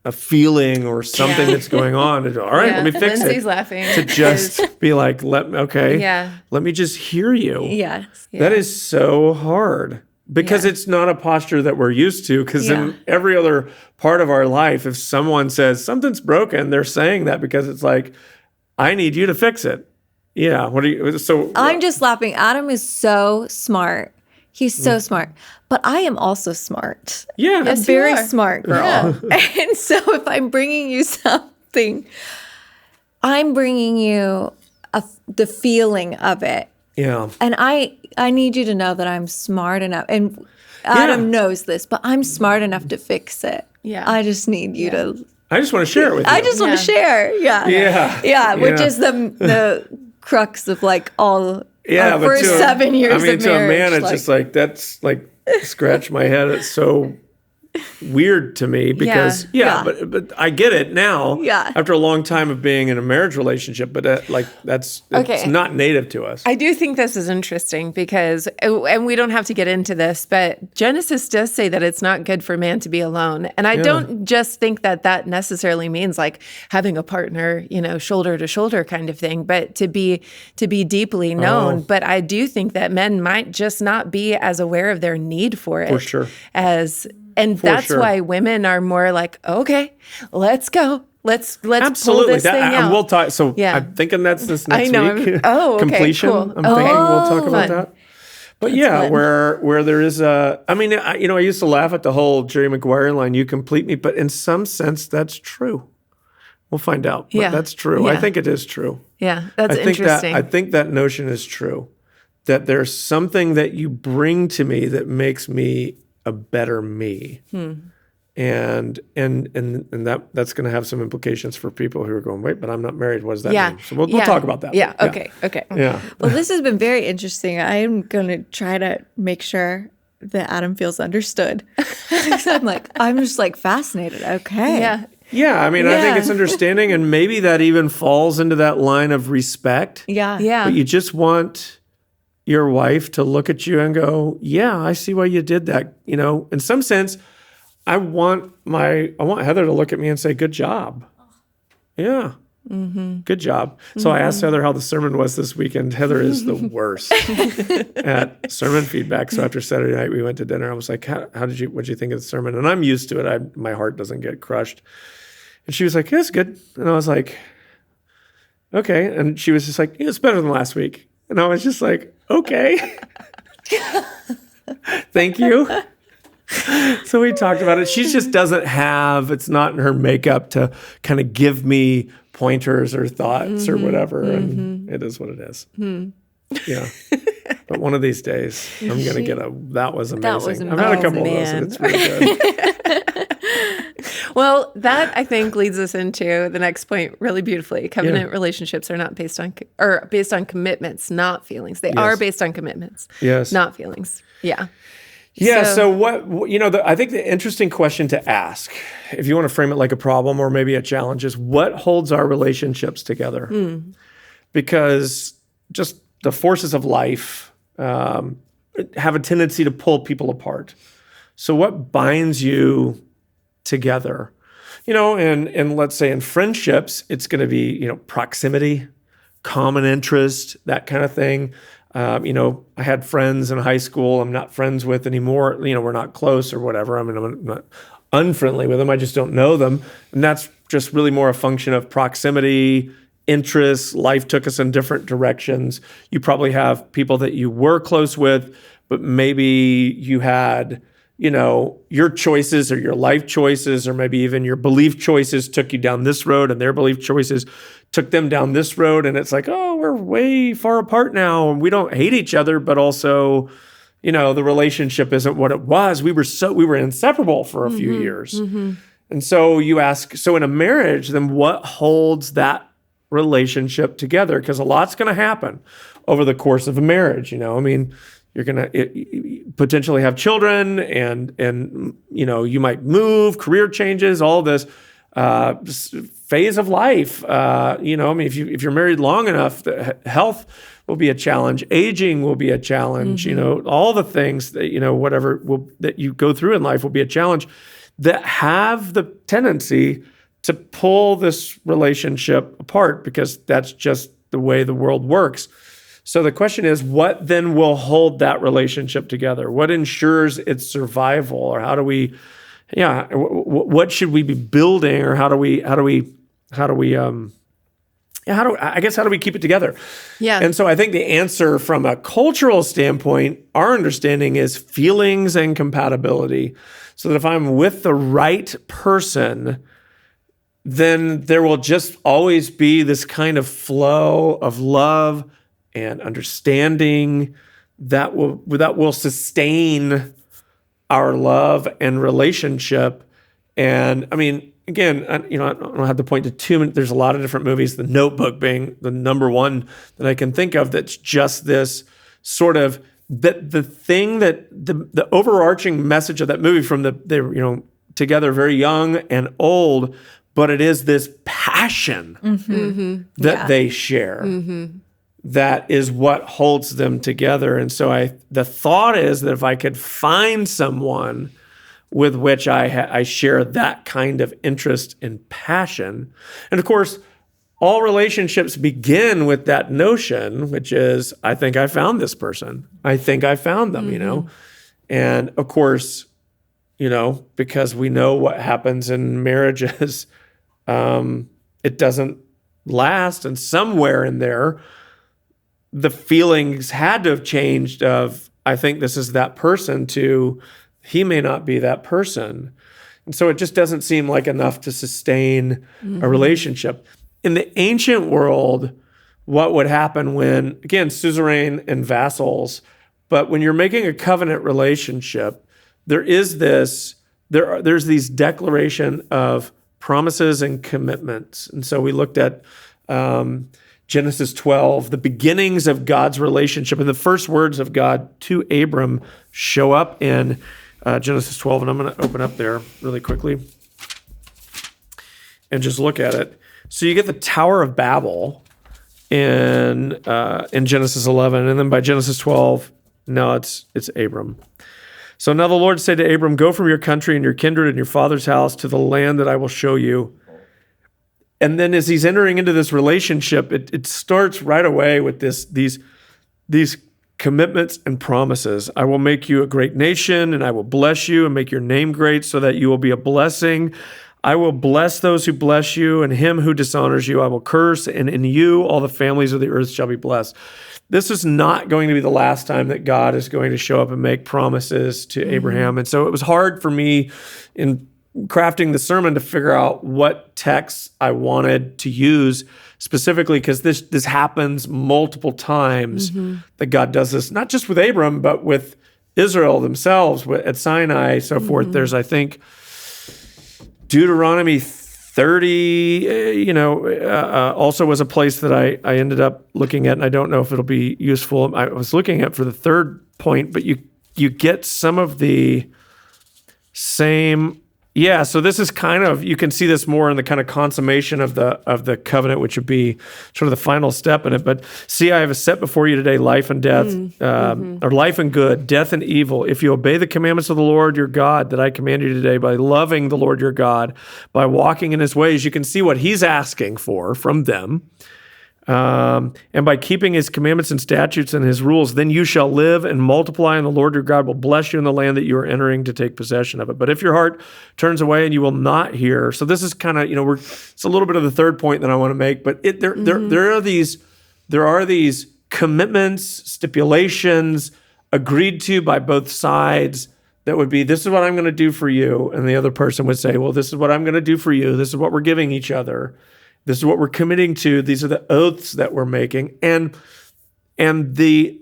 Speaker 2: a feeling or something that's going on. All right, let me fix
Speaker 1: Lindsay's
Speaker 2: it.
Speaker 1: laughing.
Speaker 2: To just be like, let me just hear you.
Speaker 3: Yes.
Speaker 2: That is so hard because it's not a posture that we're used to. Because in every other part of our life, if someone says something's broken, they're saying that because it's like, I need you to fix it. Yeah.
Speaker 3: I'm just laughing. Adam is so smart. He's so smart. But I am also smart.
Speaker 2: Yeah.
Speaker 3: A very smart girl. Yeah. And so if I'm bringing you something, I'm bringing you the feeling of it.
Speaker 2: Yeah.
Speaker 3: And I need you to know that I'm smart enough. And Adam knows this, but I'm smart enough to fix it.
Speaker 1: Yeah.
Speaker 3: I just need you to.
Speaker 2: I just want to share it with you.
Speaker 3: I just want to share. Yeah.
Speaker 2: Yeah.
Speaker 3: Yeah. Which is the crux of all.
Speaker 2: Yeah,
Speaker 3: but for 7 years of marriage.
Speaker 2: To a man, it's just that's scratch my head. It's so weird to me because but I get it now.
Speaker 3: Yeah.
Speaker 2: After a long time of being in a marriage relationship, but it's not native to us.
Speaker 1: I do think this is interesting because, and we don't have to get into this, but Genesis does say that it's not good for man to be alone, and I don't just think that necessarily means having a partner, shoulder to shoulder kind of thing, but to be deeply known. But I do think that men might just not be as aware of their need for it.
Speaker 2: For sure.
Speaker 1: And that's why women are more like, okay, let's go. Let's pull this thing out.
Speaker 2: And we'll talk. So I'm thinking that's this next week.
Speaker 1: Okay,
Speaker 2: completion.
Speaker 1: Cool.
Speaker 2: I'm thinking we'll talk about
Speaker 1: fun.
Speaker 2: that. But that's where there is I used to laugh at the whole Jerry Maguire line, "You complete me," but in some sense, that's true. We'll find out. But that's true.
Speaker 1: Yeah.
Speaker 2: I think it is true.
Speaker 1: Yeah, that's interesting.
Speaker 2: I think that notion is true. That there's something that you bring to me that makes me a better me. And that's going to have some implications for people who are going, wait, but I'm not married. What does that mean? So we'll talk about that.
Speaker 1: Yeah. Okay.
Speaker 2: Yeah.
Speaker 3: Well, this has been very interesting. I am going to try to make sure that Adam feels understood. I'm just fascinated. Okay.
Speaker 1: Yeah.
Speaker 2: Yeah. I think it's understanding, and maybe that even falls into that line of respect.
Speaker 3: Yeah.
Speaker 1: Yeah.
Speaker 2: But you just want your wife to look at you and go, yeah, I see why you did that. In some sense, I want Heather to look at me and say, good job. Yeah. Good job. So I asked Heather how the sermon was this weekend. Heather is the worst at sermon feedback. So after Saturday night, we went to dinner. I was like, what'd you think of the sermon? And I'm used to it. My heart doesn't get crushed. And she was like, yeah, it's good. And I was like, okay. And she was just like, yeah, it's better than last week. And I was just like, okay. Thank you. So we talked about it. She just doesn't have, it's not in her makeup to kind of give me pointers or thoughts or whatever. And it is what it is. Yeah. But one of these days, I'm going to get that was amazing. I've had a couple of those and it's really good.
Speaker 1: Well, that I think leads us into the next point really beautifully. Covenant relationships are not based on commitments, not feelings. They are based on commitments, not feelings. Yeah.
Speaker 2: Yeah. So what, I think the interesting question to ask, if you want to frame it like a problem or maybe a challenge, is what holds our relationships together? Because just the forces of life have a tendency to pull people apart. So what binds you together? And let's say in friendships, it's going to be, proximity, common interest, that kind of thing. I had friends in high school I'm not friends with anymore. We're not close or whatever. I'm not unfriendly with them. I just don't know them. And that's just really more a function of proximity, interests. Life took us in different directions. You probably have people that you were close with, but maybe you had, your choices or your life choices, or maybe even your belief choices took you down this road and their belief choices took them down this road. And it's like, oh, we're way far apart now. And we don't hate each other, but also, the relationship isn't what it was. We were inseparable for a few years. And so you ask, so in a marriage, then what holds that relationship together? Because a lot's going to happen over the course of a marriage. You're going to potentially have children and you might move, career changes, all this phase of life. If you're married long enough, health will be a challenge. Aging will be a challenge. All the things that, that you go through in life will be a challenge that have the tendency to pull this relationship apart, because that's just the way the world works. So the question is, what then will hold that relationship together? What ensures its survival? Or how do we, what should we be building? Or how do we keep it together?
Speaker 1: Yeah.
Speaker 2: And so I think the answer from a cultural standpoint, our understanding is feelings and compatibility. So that if I'm with the right person, then there will just always be this kind of flow of love and understanding that will sustain our love and relationship. And again, I don't have to point to too many. There's a lot of different movies, The Notebook being the number one that I can think of, that's just this sort of, that the thing that the overarching message of that movie, from they're together very young and old, but it is this passion that they share. That is what holds them together. And so the thought is that if I could find someone with which I share that kind of interest and passion, and of course, all relationships begin with that notion, which is, I think I found this person. I think I found them, And of course, because we know what happens in marriages, it doesn't last. And somewhere in there, the feelings had to have changed of, I think this is that person, to he may not be that person. And so it just doesn't seem like enough to sustain a relationship. In the ancient world, what would happen when, again, suzerain and vassals, but when you're making a covenant relationship, there's these declaration of promises and commitments. And so we looked at Genesis 12, the beginnings of God's relationship, and the first words of God to Abram show up in Genesis 12, and I'm going to open up there really quickly and just look at it. So you get the Tower of Babel in Genesis 11, and then by Genesis 12, no, it's Abram. So now the Lord said to Abram, "Go from your country and your kindred and your father's house to the land that I will show you." And then as he's entering into this relationship, it starts right away with these commitments and promises. I will make you a great nation, and I will bless you and make your name great so that you will be a blessing. I will bless those who bless you, and him who dishonors you I will curse, and in you all the families of the earth shall be blessed. This is not going to be the last time that God is going to show up and make promises to Abraham. And so it was hard for me in crafting the sermon to figure out what texts I wanted to use specifically, because this happens multiple times that God does this, not just with Abram, but with Israel themselves at Sinai, so forth. There's, I think, Deuteronomy 30, also was a place that I ended up looking at, and I don't know if it'll be useful. I was looking at for the third point, but you get some of the same. Yeah, so this is kind of, you can see this more in the kind of consummation of the covenant, which would be sort of the final step in it. But see, I have set before you today life and death, or life and good, death and evil. If you obey the commandments of the Lord your God that I command you today, by loving the Lord your God, by walking in his ways, you can see what he's asking for from them. And by keeping his commandments and statutes and his rules, then you shall live and multiply, and the Lord your God will bless you in the land that you are entering to take possession of it. But if your heart turns away and you will not hear, so this is kind of, it's a little bit of the third point that I want to make, but there are these commitments, stipulations agreed to by both sides that would be, this is what I'm going to do for you. And the other person would say, well, this is what I'm going to do for you. This is what we're giving each other. This is what we're committing to. These are the oaths that we're making. And the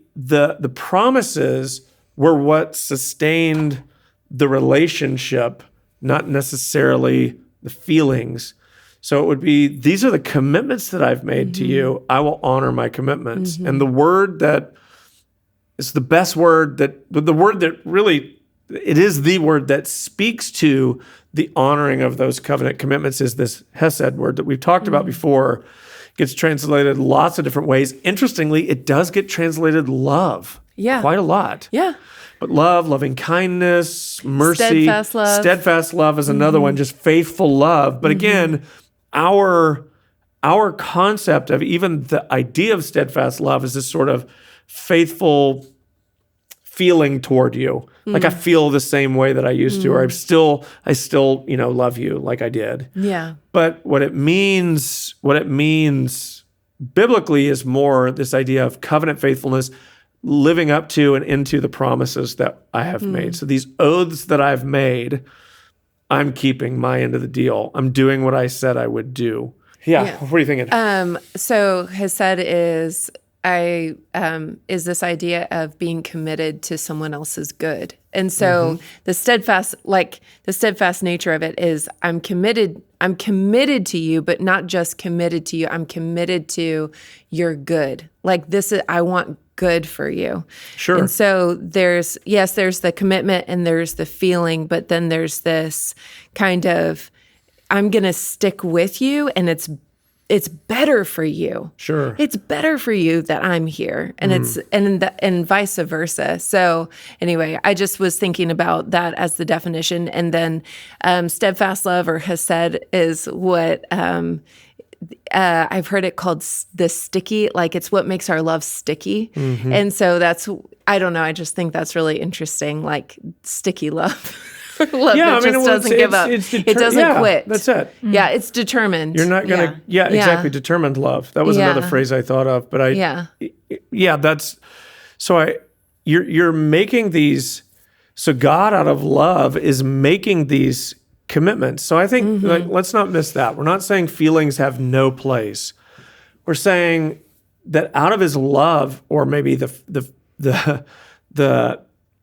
Speaker 2: promises were what sustained the relationship, not necessarily the feelings. So it would be, these are the commitments that I've made to you. I will honor my commitments. And the word that is the best word, the word that really, it is the word that speaks to the honoring of those covenant commitments, is this hesed word that we've talked about before. It gets translated lots of different ways. Interestingly, it does get translated love quite a lot.
Speaker 1: Yeah.
Speaker 2: But love, loving kindness, mercy.
Speaker 1: Steadfast love.
Speaker 2: Steadfast love is another one, just faithful love. But again, our concept of even the idea of steadfast love is this sort of faithful feeling toward you. Like I feel the same way that I used to, or I still, love you like I did.
Speaker 1: Yeah.
Speaker 2: But what it means biblically is more this idea of covenant faithfulness, living up to and into the promises that I have made. So these oaths that I've made, I'm keeping my end of the deal. I'm doing what I said I would do. Yeah. What are you thinking?
Speaker 1: So hesed is this idea of being committed to someone else's good. And so the steadfast nature of it is I'm committed to you, but not just committed to you. I'm committed to your good. Like I want good for you.
Speaker 2: Sure.
Speaker 1: And so there's the commitment and there's the feeling, but then there's this kind of, I'm going to stick with you, and it's better for you.
Speaker 2: Sure.
Speaker 1: It's better for you that I'm here, and and vice versa. So anyway, I just was thinking about that as the definition, and then steadfast love, or hesed, is what I've heard it called the sticky. Like it's what makes our love sticky, and so I don't know. I just think that's really interesting. Like sticky love. Love that just doesn't give up. It doesn't quit.
Speaker 2: That's it.
Speaker 1: Yeah, it's determined.
Speaker 2: You're not going to, exactly, determined love. That was another phrase I thought of. But that's, so you're making these, so God out of love is making these commitments. So I think, let's not miss that. We're not saying feelings have no place. We're saying that out of his love, or maybe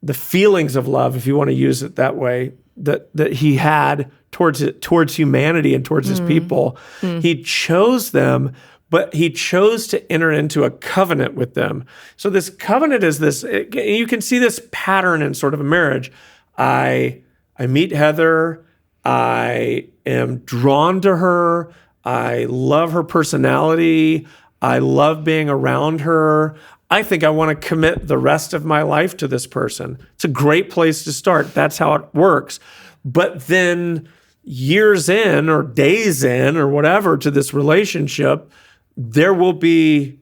Speaker 2: the feelings of love, if you want to use it that way, that he had towards humanity and towards his people, he chose them, but he chose to enter into a covenant with them. So this covenant is this, you can see this pattern in sort of a marriage. I meet Heather, I am drawn to her, I love her personality, I love being around her. I think I want to commit the rest of my life to this person. It's a great place to start. That's how it works. But then years in, or days in, or whatever, to this relationship, there will be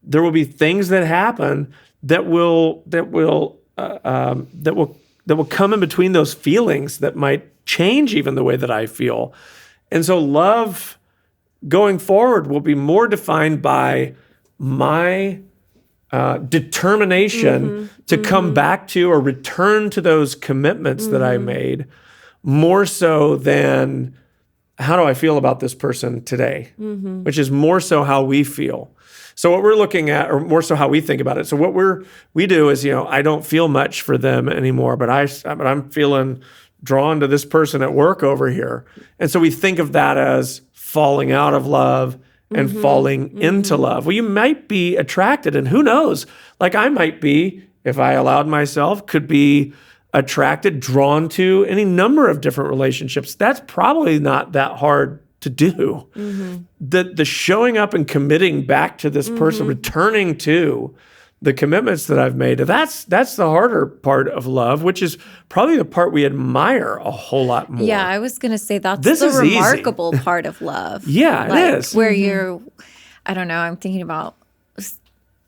Speaker 2: things that happen that will come in between those feelings that might change even the way that I feel. And so love going forward will be more defined by my determination to come back to or return to those commitments that I made, more so than how do I feel about this person today, which is more so how we feel. So what we're looking at, or more so how we think about it. So what we do is, I don't feel much for them anymore, but I'm feeling drawn to this person at work over here. And so we think of that as falling out of love and falling into love. Well, you might be attracted, and who knows? Like I might be, if I allowed myself, could be attracted, drawn to any number of different relationships. That's probably not that hard to do. The showing up and committing back to this person, returning to the commitments that I've made, that's the harder part of love, which is probably the part we admire a whole lot more.
Speaker 3: Yeah, I was going to say that's the remarkable part of love.
Speaker 2: Yeah, like, it is.
Speaker 3: Where you're, I don't know, I'm thinking about,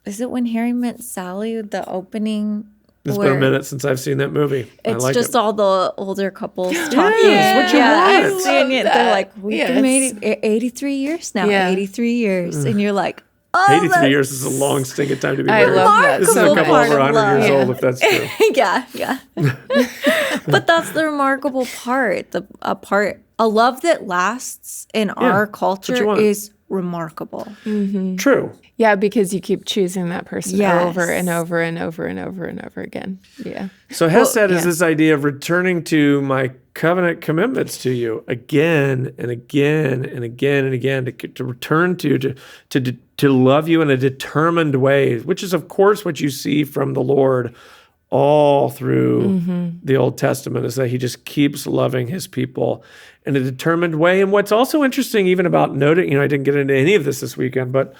Speaker 3: is it When Harry Met Sally, the opening?
Speaker 2: It's been a minute since I've seen that movie.
Speaker 3: It's just all the older couples talking.
Speaker 2: What you want.
Speaker 3: I've seen it. They're like, we've been married 83 years now. 83 years. And you're like,
Speaker 2: 83 years is a long stinking time to be married.
Speaker 1: I love that.
Speaker 2: This is a couple over 100 years old, if that's true.
Speaker 3: Yeah. But that's the remarkable part. A love that lasts in our culture is remarkable.
Speaker 2: True.
Speaker 1: Yeah, because you keep choosing that person over and over and over and over and over again. Yeah.
Speaker 2: So Hesed is this idea of returning to my covenant commitments to you again and again and again and again, to return to love you in a determined way, which is, of course, what you see from the Lord all through the Old Testament, is that he just keeps loving his people in a determined way. And what's also interesting even about noting, I didn't get into any of this weekend, but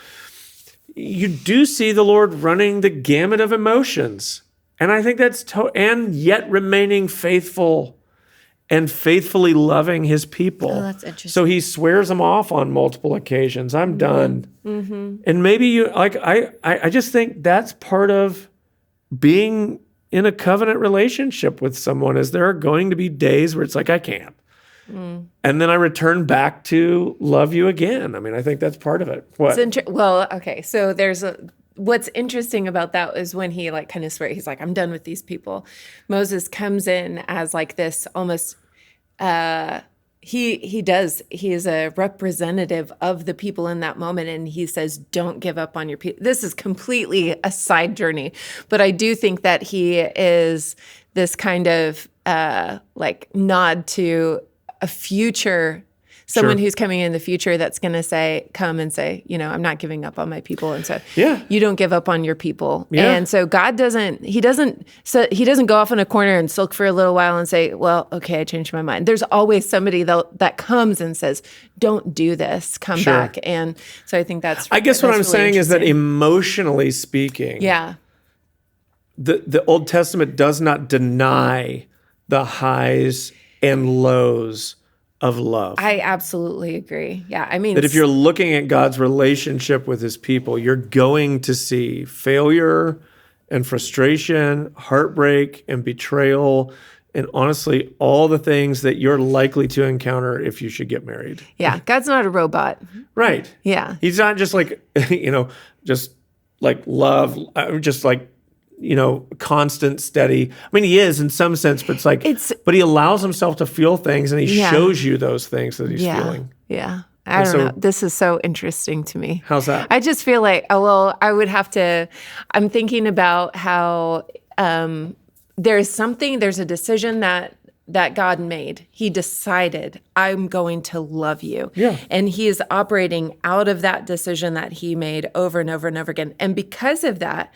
Speaker 2: you do see the Lord running the gamut of emotions. And I think that's, and yet remaining faithful and faithfully loving his people.
Speaker 3: Oh, that's interesting.
Speaker 2: So he swears them off on multiple occasions. I'm done. And maybe you, like, I just think that's part of being in a covenant relationship with someone, is there are going to be days where it's like, I can't. And then I return back to love you again. I mean, I think that's part of it. What?
Speaker 1: Well, okay. So what's interesting about that is when he like kind of swears, he's like, I'm done with these people. Moses comes in as like this almost, he is a representative of the people in that moment. And he says, don't give up on your people. This is completely a side journey, but I do think that he is this kind of like nod to a future, someone who's coming in the future that's going to come and say, I'm not giving up on my people. And so you don't give up on your people. Yeah. And so God doesn't go off in a corner and sulk for a little while and say, well, okay, I changed my mind. There's always somebody that comes and says, don't do this, come back. And so I think I guess what I'm really saying is that emotionally speaking, the Old Testament does not deny the highs and lows of love. I absolutely agree. Yeah, I mean,
Speaker 2: that if you're looking at God's relationship with his people, you're going to see failure and frustration, heartbreak and betrayal, and honestly, all the things that you're likely to encounter if you should get married.
Speaker 1: Yeah, God's not a robot.
Speaker 2: Right.
Speaker 1: Yeah.
Speaker 2: He's not just like, just like love, just like, constant, steady. I mean, he is in some sense, but but he allows himself to feel things, and he shows you those things that he's feeling.
Speaker 1: Yeah. I don't know. This is so interesting to me.
Speaker 2: How's that?
Speaker 1: I just feel like, I would have to, I'm thinking about how there's a decision that God made. He decided, I'm going to love you. Yeah. And he is operating out of that decision that he made over and over and over again. And because of that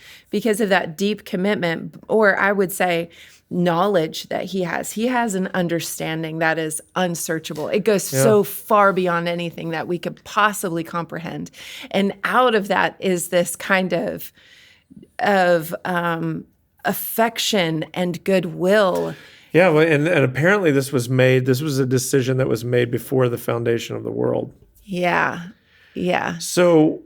Speaker 1: deep commitment, or I would say knowledge that he has an understanding that is unsearchable. It goes so far beyond anything that we could possibly comprehend. And out of that is this kind of affection and goodwill.
Speaker 2: Yeah, well, and apparently this was a decision that was made before the foundation of the world.
Speaker 1: Yeah.
Speaker 2: So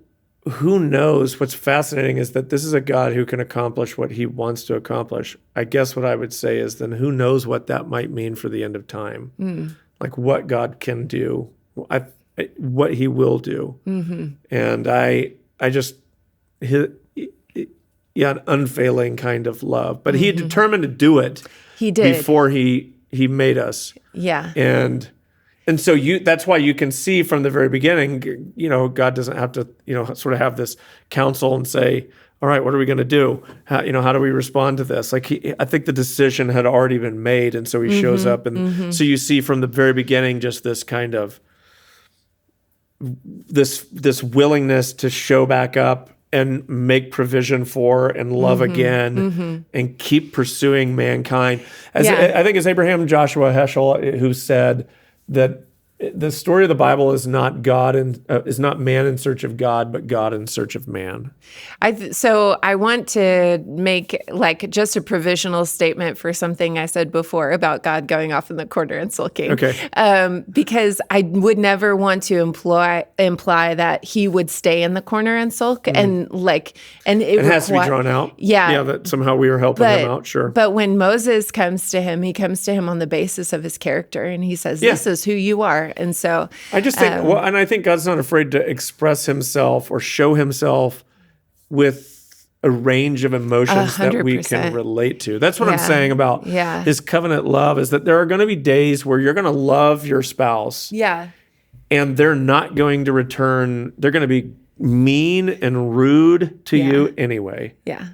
Speaker 2: who knows? What's fascinating is that this is a God who can accomplish what he wants to accomplish. I guess what I would say is then who knows what that might mean for the end of time? Like what God can do, what he will do. And I just, an unfailing kind of love. But he determined to do it.
Speaker 1: He did.
Speaker 2: Before he made us.
Speaker 1: Yeah.
Speaker 2: And so that's why you can see from the very beginning, God doesn't have to, sort of have this counsel and say, all right, what are we going to do? How do we respond to this? Like I think the decision had already been made. And so he shows up. And so you see from the very beginning, just this kind of, this willingness to show back up and make provision for and love again and keep pursuing mankind. I think it's Abraham Joshua Heschel who said that the story of the Bible is not is not man in search of God, but God in search of man.
Speaker 1: So I want to make like just a provisional statement for something I said before about God going off in the corner and sulking.
Speaker 2: Okay.
Speaker 1: Because I would never want to imply that he would stay in the corner and sulk and it
Speaker 2: has to be drawn out.
Speaker 1: Yeah.
Speaker 2: That somehow we were helping him out. Sure.
Speaker 1: But when Moses comes to him, he comes to him on the basis of his character, and he says, "This is who you are." And so
Speaker 2: I just think, and I think God's not afraid to express himself or show himself with a range of emotions 100%. That we can relate to. That's what I'm saying about his covenant love, is that there are going to be days where you're going to love your spouse.
Speaker 1: Yeah.
Speaker 2: And they're not going to return. They're going to be mean and rude to you anyway.
Speaker 1: Yeah.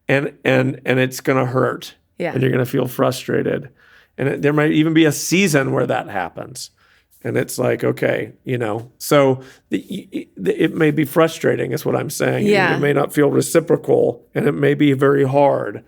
Speaker 2: And it's going to hurt.
Speaker 1: Yeah.
Speaker 2: And you're going to feel frustrated. And there might even be a season where that happens. And it's like, okay, so it may be frustrating is what I'm saying.
Speaker 1: Yeah.
Speaker 2: It may not feel reciprocal, and it may be very hard.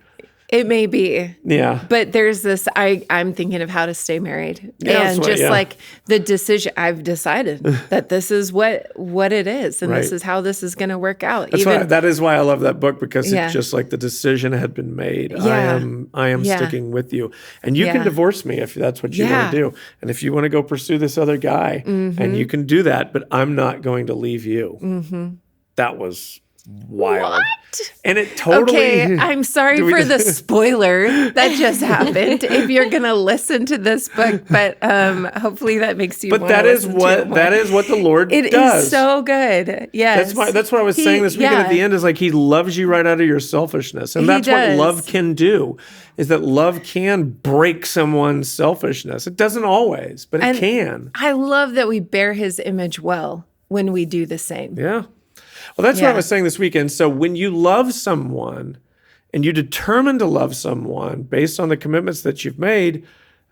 Speaker 1: It may be.
Speaker 2: Yeah.
Speaker 1: But there's this, I'm thinking of how to stay married. And like the decision, I've decided that this is what it is. And this is how this is going to work out.
Speaker 2: That is why I love that book, because it's just like the decision had been made.
Speaker 1: Yeah.
Speaker 2: I am sticking with you. And you can divorce me if that's what you want to do. And if you want to go pursue this other guy, and you can do that, but I'm not going to leave you. That was wild.
Speaker 1: What?
Speaker 2: And it totally...
Speaker 1: Okay, I'm sorry for the spoiler that just happened if you're going to listen to this book, but hopefully that makes you
Speaker 2: But that is what the Lord does.
Speaker 1: It is so good. Yes.
Speaker 2: That's what I was saying this weekend at the end, is like he loves you right out of your selfishness. And that's what love can do, is that love can break someone's selfishness. It doesn't always, but it can.
Speaker 1: I love that we bear his image well when we do the same.
Speaker 2: Yeah. Well, that's what I was saying this weekend. So when you love someone and you determine to love someone based on the commitments that you've made,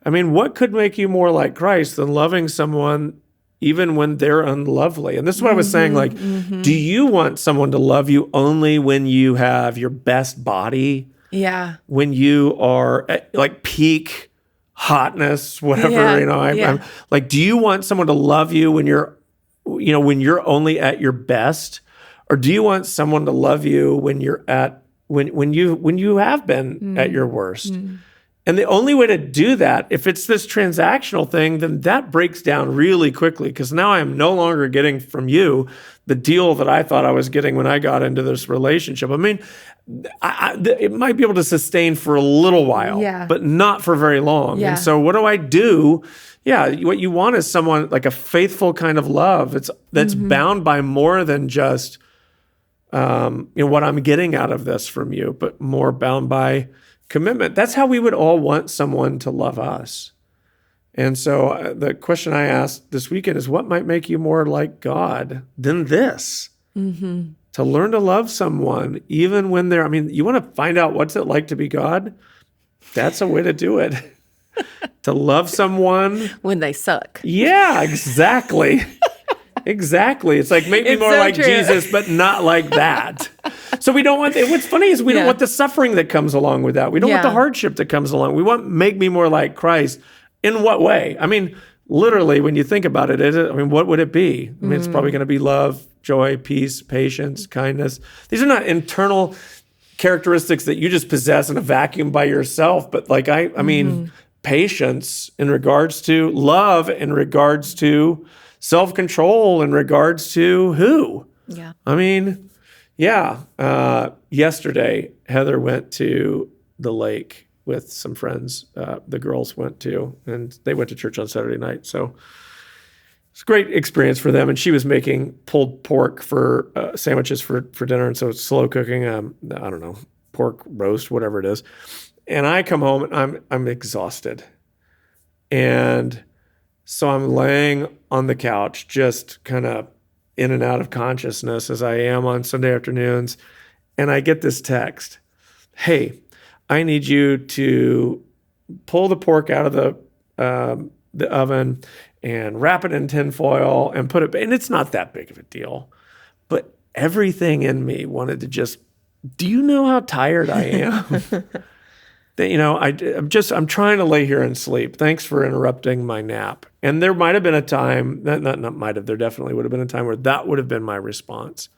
Speaker 2: I mean, what could make you more like Christ than loving someone even when they're unlovely? And this is what I was saying, like, do you want someone to love you only when you have your best body?
Speaker 1: Yeah.
Speaker 2: When you are at, like, peak hotness, whatever, I'm like, do you want someone to love you when you're only at your best? Or do you want someone to love you when you're when you have been at your worst? And the only way to do that, if it's this transactional thing, then that breaks down really quickly, because now I am no longer getting from you the deal that I thought I was getting when I got into this relationship. I mean, it might be able to sustain for a little while, but not for very long.
Speaker 1: Yeah.
Speaker 2: And so what do I do? Yeah, what you want is someone like a faithful kind of love. That's bound by more than just what I'm getting out of this from you, but more bound by commitment. That's how we would all want someone to love us. And so the question I asked this weekend is, what might make you more like God than this? To learn to love someone even when you want to find out what's it like to be God? That's a way to do it. To love someone
Speaker 1: when they suck.
Speaker 2: Yeah, exactly. Exactly. It's like, make me more like Jesus, but not like that. So we don't want, what's funny is we don't want the suffering that comes along with that. We don't want the hardship that comes along. We want, make me more like Christ. In what way? I mean, literally, when you think about it, what would it be? I mean, it's probably going to be love, joy, peace, patience, kindness. These are not internal characteristics that you just possess in a vacuum by yourself, but like, I mean, patience in regards to love, in regards to self-control, in regards to who?
Speaker 3: Yeah.
Speaker 2: I mean, yesterday, Heather went to the lake with some friends. The girls went to, and they went to church on Saturday night. So it's a great experience for them. And she was making pulled pork for sandwiches for dinner. And so it's slow cooking, I don't know, pork roast, whatever it is. And I come home and I'm exhausted. And so I'm laying on the couch, just kind of in and out of consciousness as I am on Sunday afternoons. and I get this text, hey, I need you to pull the pork out of the oven and wrap it in tin foil and put it, and it's not that big of a deal. But everything in me wanted to just, do you know how tired I am? I'm trying to lay here and sleep. Thanks for interrupting my nap. And there might have been a time, there definitely would have been a time where that would have been my response.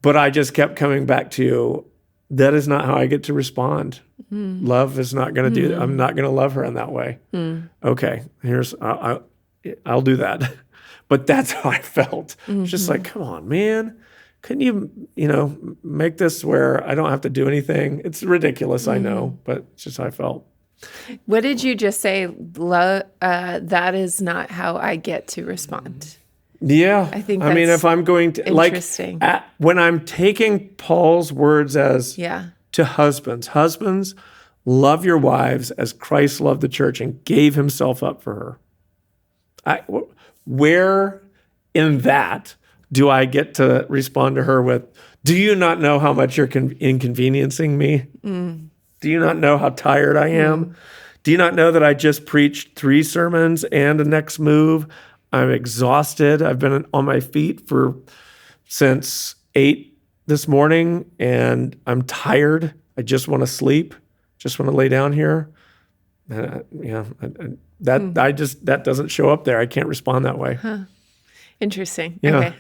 Speaker 2: But I just kept coming back to, that is not how I get to respond. Love is not going to do that. I'm not going to love her in that way. Okay, I'll do that. But that's how I felt. It's just like, come on, man. Couldn't you, make this where I don't have to do anything? It's ridiculous, I know, but it's just how I felt.
Speaker 1: What did you just say? That is not how I get to respond.
Speaker 2: Yeah.
Speaker 1: I think
Speaker 2: if I'm going to,
Speaker 1: interesting.
Speaker 2: When I'm taking Paul's words as to husbands, love your wives as Christ loved the church and gave himself up for her. Where in that do I get to respond to her with, do you not know how much you're inconveniencing me? Do you not know how tired I am? Do you not know that I just preached 3 sermons and the next move? I'm exhausted. I've been on my feet since 8 this morning, and I'm tired. I just want to sleep. Just want to lay down here. That doesn't show up there. I can't respond that way.
Speaker 1: Huh. Interesting.
Speaker 2: Yeah.
Speaker 1: Okay.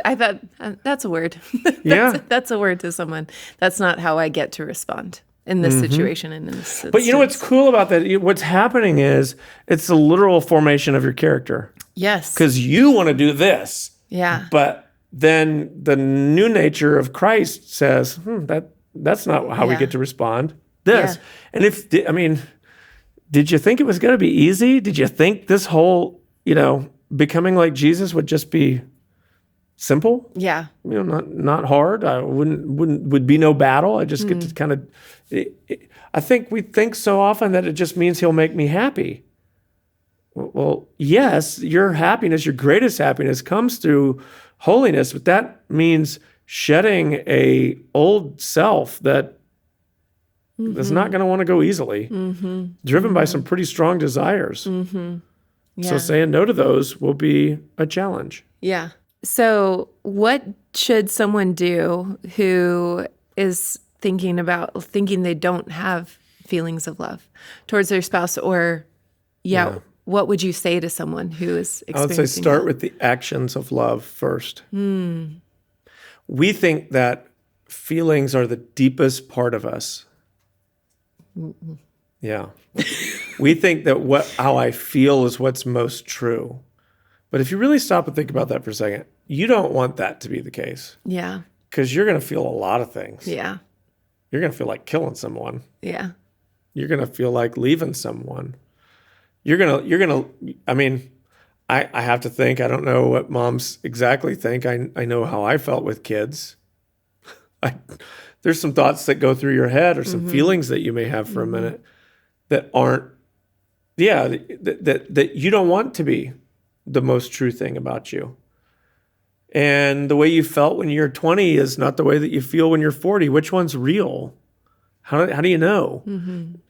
Speaker 1: I thought that's a word. That's a word to someone. That's not how I get to respond in this situation and in this instance.
Speaker 2: But you know what's cool about that? What's happening is it's a literal formation of your character.
Speaker 1: Yes.
Speaker 2: Because you want to do this.
Speaker 1: Yeah.
Speaker 2: But then the new nature of Christ says, that's not how we get to respond. This. Yeah. And did you think it was going to be easy? Did you think this whole, becoming like Jesus would just be simple?
Speaker 1: Yeah.
Speaker 2: Not hard. Would be no battle. I just get to kind of, I think we think so often that it just means he'll make me happy. Well, yes, your happiness, your greatest happiness comes through holiness, but that means shedding a old self that is not going to want to go easily, driven by some pretty strong desires. Yeah. So saying no to those will be a challenge.
Speaker 1: Yeah. So what should someone do who is thinking they don't have feelings of love towards their spouse, or what would you say to someone who is experiencing
Speaker 2: I would say start
Speaker 1: that?
Speaker 2: with the actions of love first. We think that feelings are the deepest part of us. Yeah. We think that how I feel is what's most true. But if you really stop and think about that for a second, you don't want that to be the case.
Speaker 1: Yeah.
Speaker 2: Because you're going to feel a lot of things.
Speaker 1: Yeah.
Speaker 2: You're going to feel like killing someone.
Speaker 1: Yeah.
Speaker 2: You're going to feel like leaving someone. I have to think, I don't know what moms exactly think. I know how I felt with kids. There's some thoughts that go through your head or some feelings that you may have for a minute that aren't, that you don't want to be the most true thing about you. And the way you felt when you're 20 is not the way that you feel when you're 40. Which one's real? How do you know?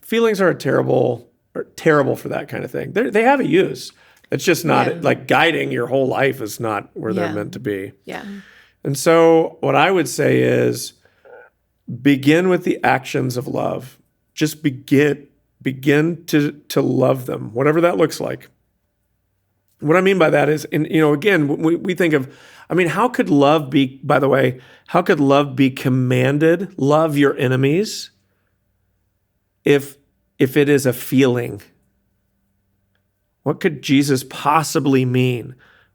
Speaker 2: Feelings are terrible for that kind of thing. They have a use. It's just not like guiding your whole life is not where they're meant to be.
Speaker 1: Yeah.
Speaker 2: And so what I would say is begin with the actions of love. Just begin to love them, whatever that looks like. What I mean by that is, again, we think of, how could love be, by the way, how could love be commanded? Love your enemies if it is a feeling. What could Jesus possibly mean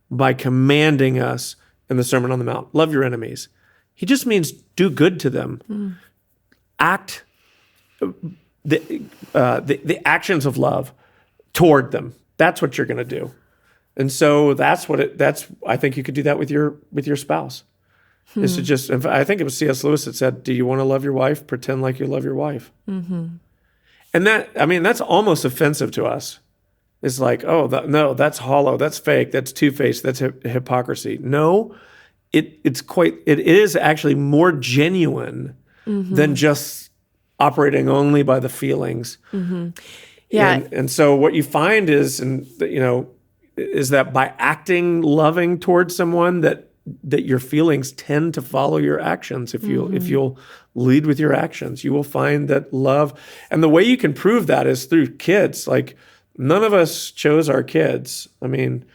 Speaker 2: by commanding us in the Sermon on the Mount? Love your enemies. He just means do good to them. Act the actions of love toward them. That's what you're going to do. And so I think you could do that with your spouse. Is to just, I think it was C.S. Lewis that said, do you want to love your wife? Pretend like you love your wife. And that's almost offensive to us. It's like, no, that's hollow, that's fake, that's two-faced, that's hypocrisy. No, it is actually more genuine than just operating only by the feelings.
Speaker 1: Yeah.
Speaker 2: And so what you find is, is that by acting loving towards someone, that your feelings tend to follow your actions. If you'll lead with your actions, you will find that love. And the way you can prove that is through kids. Like, none of us chose our kids. I mean,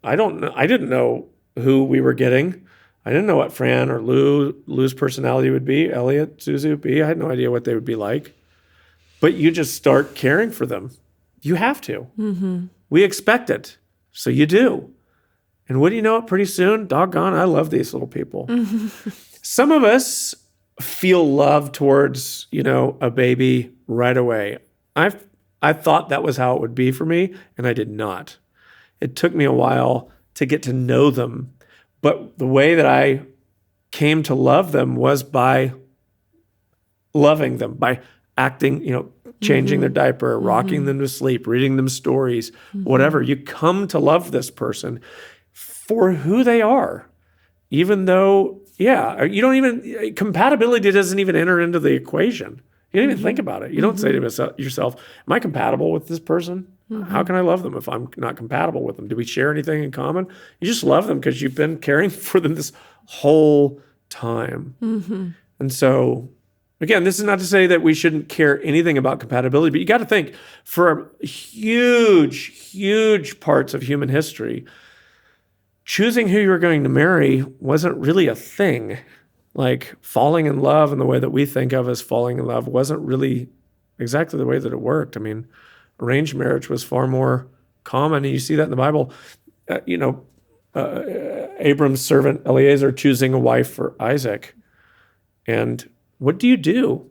Speaker 2: I didn't know who we were getting. I didn't know what Fran or Lou's personality would be, Elliot, Susie would be. I had no idea what they would be like. But you just start caring for them. You have to. We expect it, so you do. And what do you know? Pretty soon, doggone, I love these little people. Some of us feel love towards, a baby right away. I thought that was how it would be for me, and I did not. It took me a while to get to know them. But the way that I came to love them was by loving them, by acting, changing their diaper, rocking them to sleep, reading them stories, whatever. You come to love this person for who they are, even though, you don't even, compatibility doesn't even enter into the equation. You don't even think about it. You don't say to yourself, am I compatible with this person? How can I love them if I'm not compatible with them? Do we share anything in common? You just love them because you've been caring for them this whole time. And so, again, this is not to say that we shouldn't care anything about compatibility, but you got to think, for huge parts of human history, choosing who you were going to marry wasn't really a thing. Like, falling in love in the way that we think of as falling in love wasn't really exactly the way that it worked. I mean, arranged marriage was far more common, and you see that in the Bible. Abram's servant Eliezer choosing a wife for Isaac. And what do you do?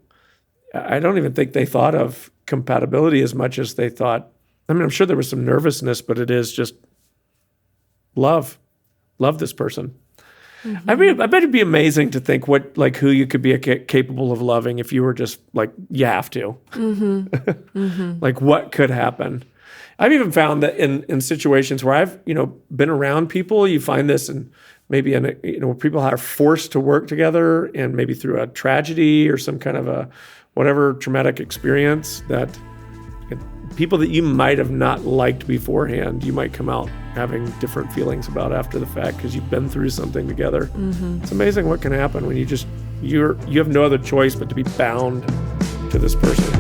Speaker 2: I don't even think they thought of compatibility as much as they thought, I'm sure there was some nervousness, but it is just love this person. I bet it'd be amazing to think who you could be capable of loving if you were just like, you have to. Like, what could happen? I've even found that in situations where I've, been around people, you find this, and maybe where people are forced to work together, and maybe through a tragedy or some kind of a whatever traumatic experience, that people that you might have not liked beforehand, you might come out having different feelings about after the fact because you've been through something together. It's amazing what can happen when you have no other choice but to be bound to this person.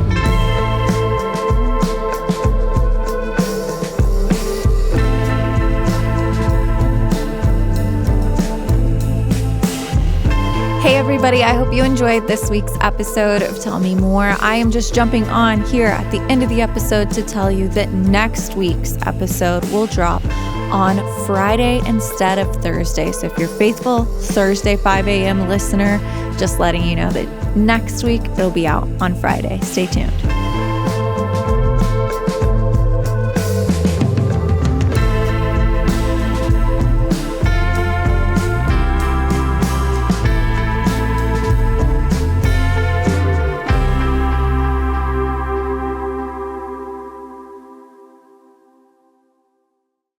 Speaker 3: Hey everybody, I hope you enjoyed this week's episode of Tell Me More. I am just jumping on here at the end of the episode to tell you that next week's episode will drop on Friday instead of Thursday. So if you're faithful Thursday 5 a.m. listener, just letting you know that next week it'll be out on Friday. Stay tuned.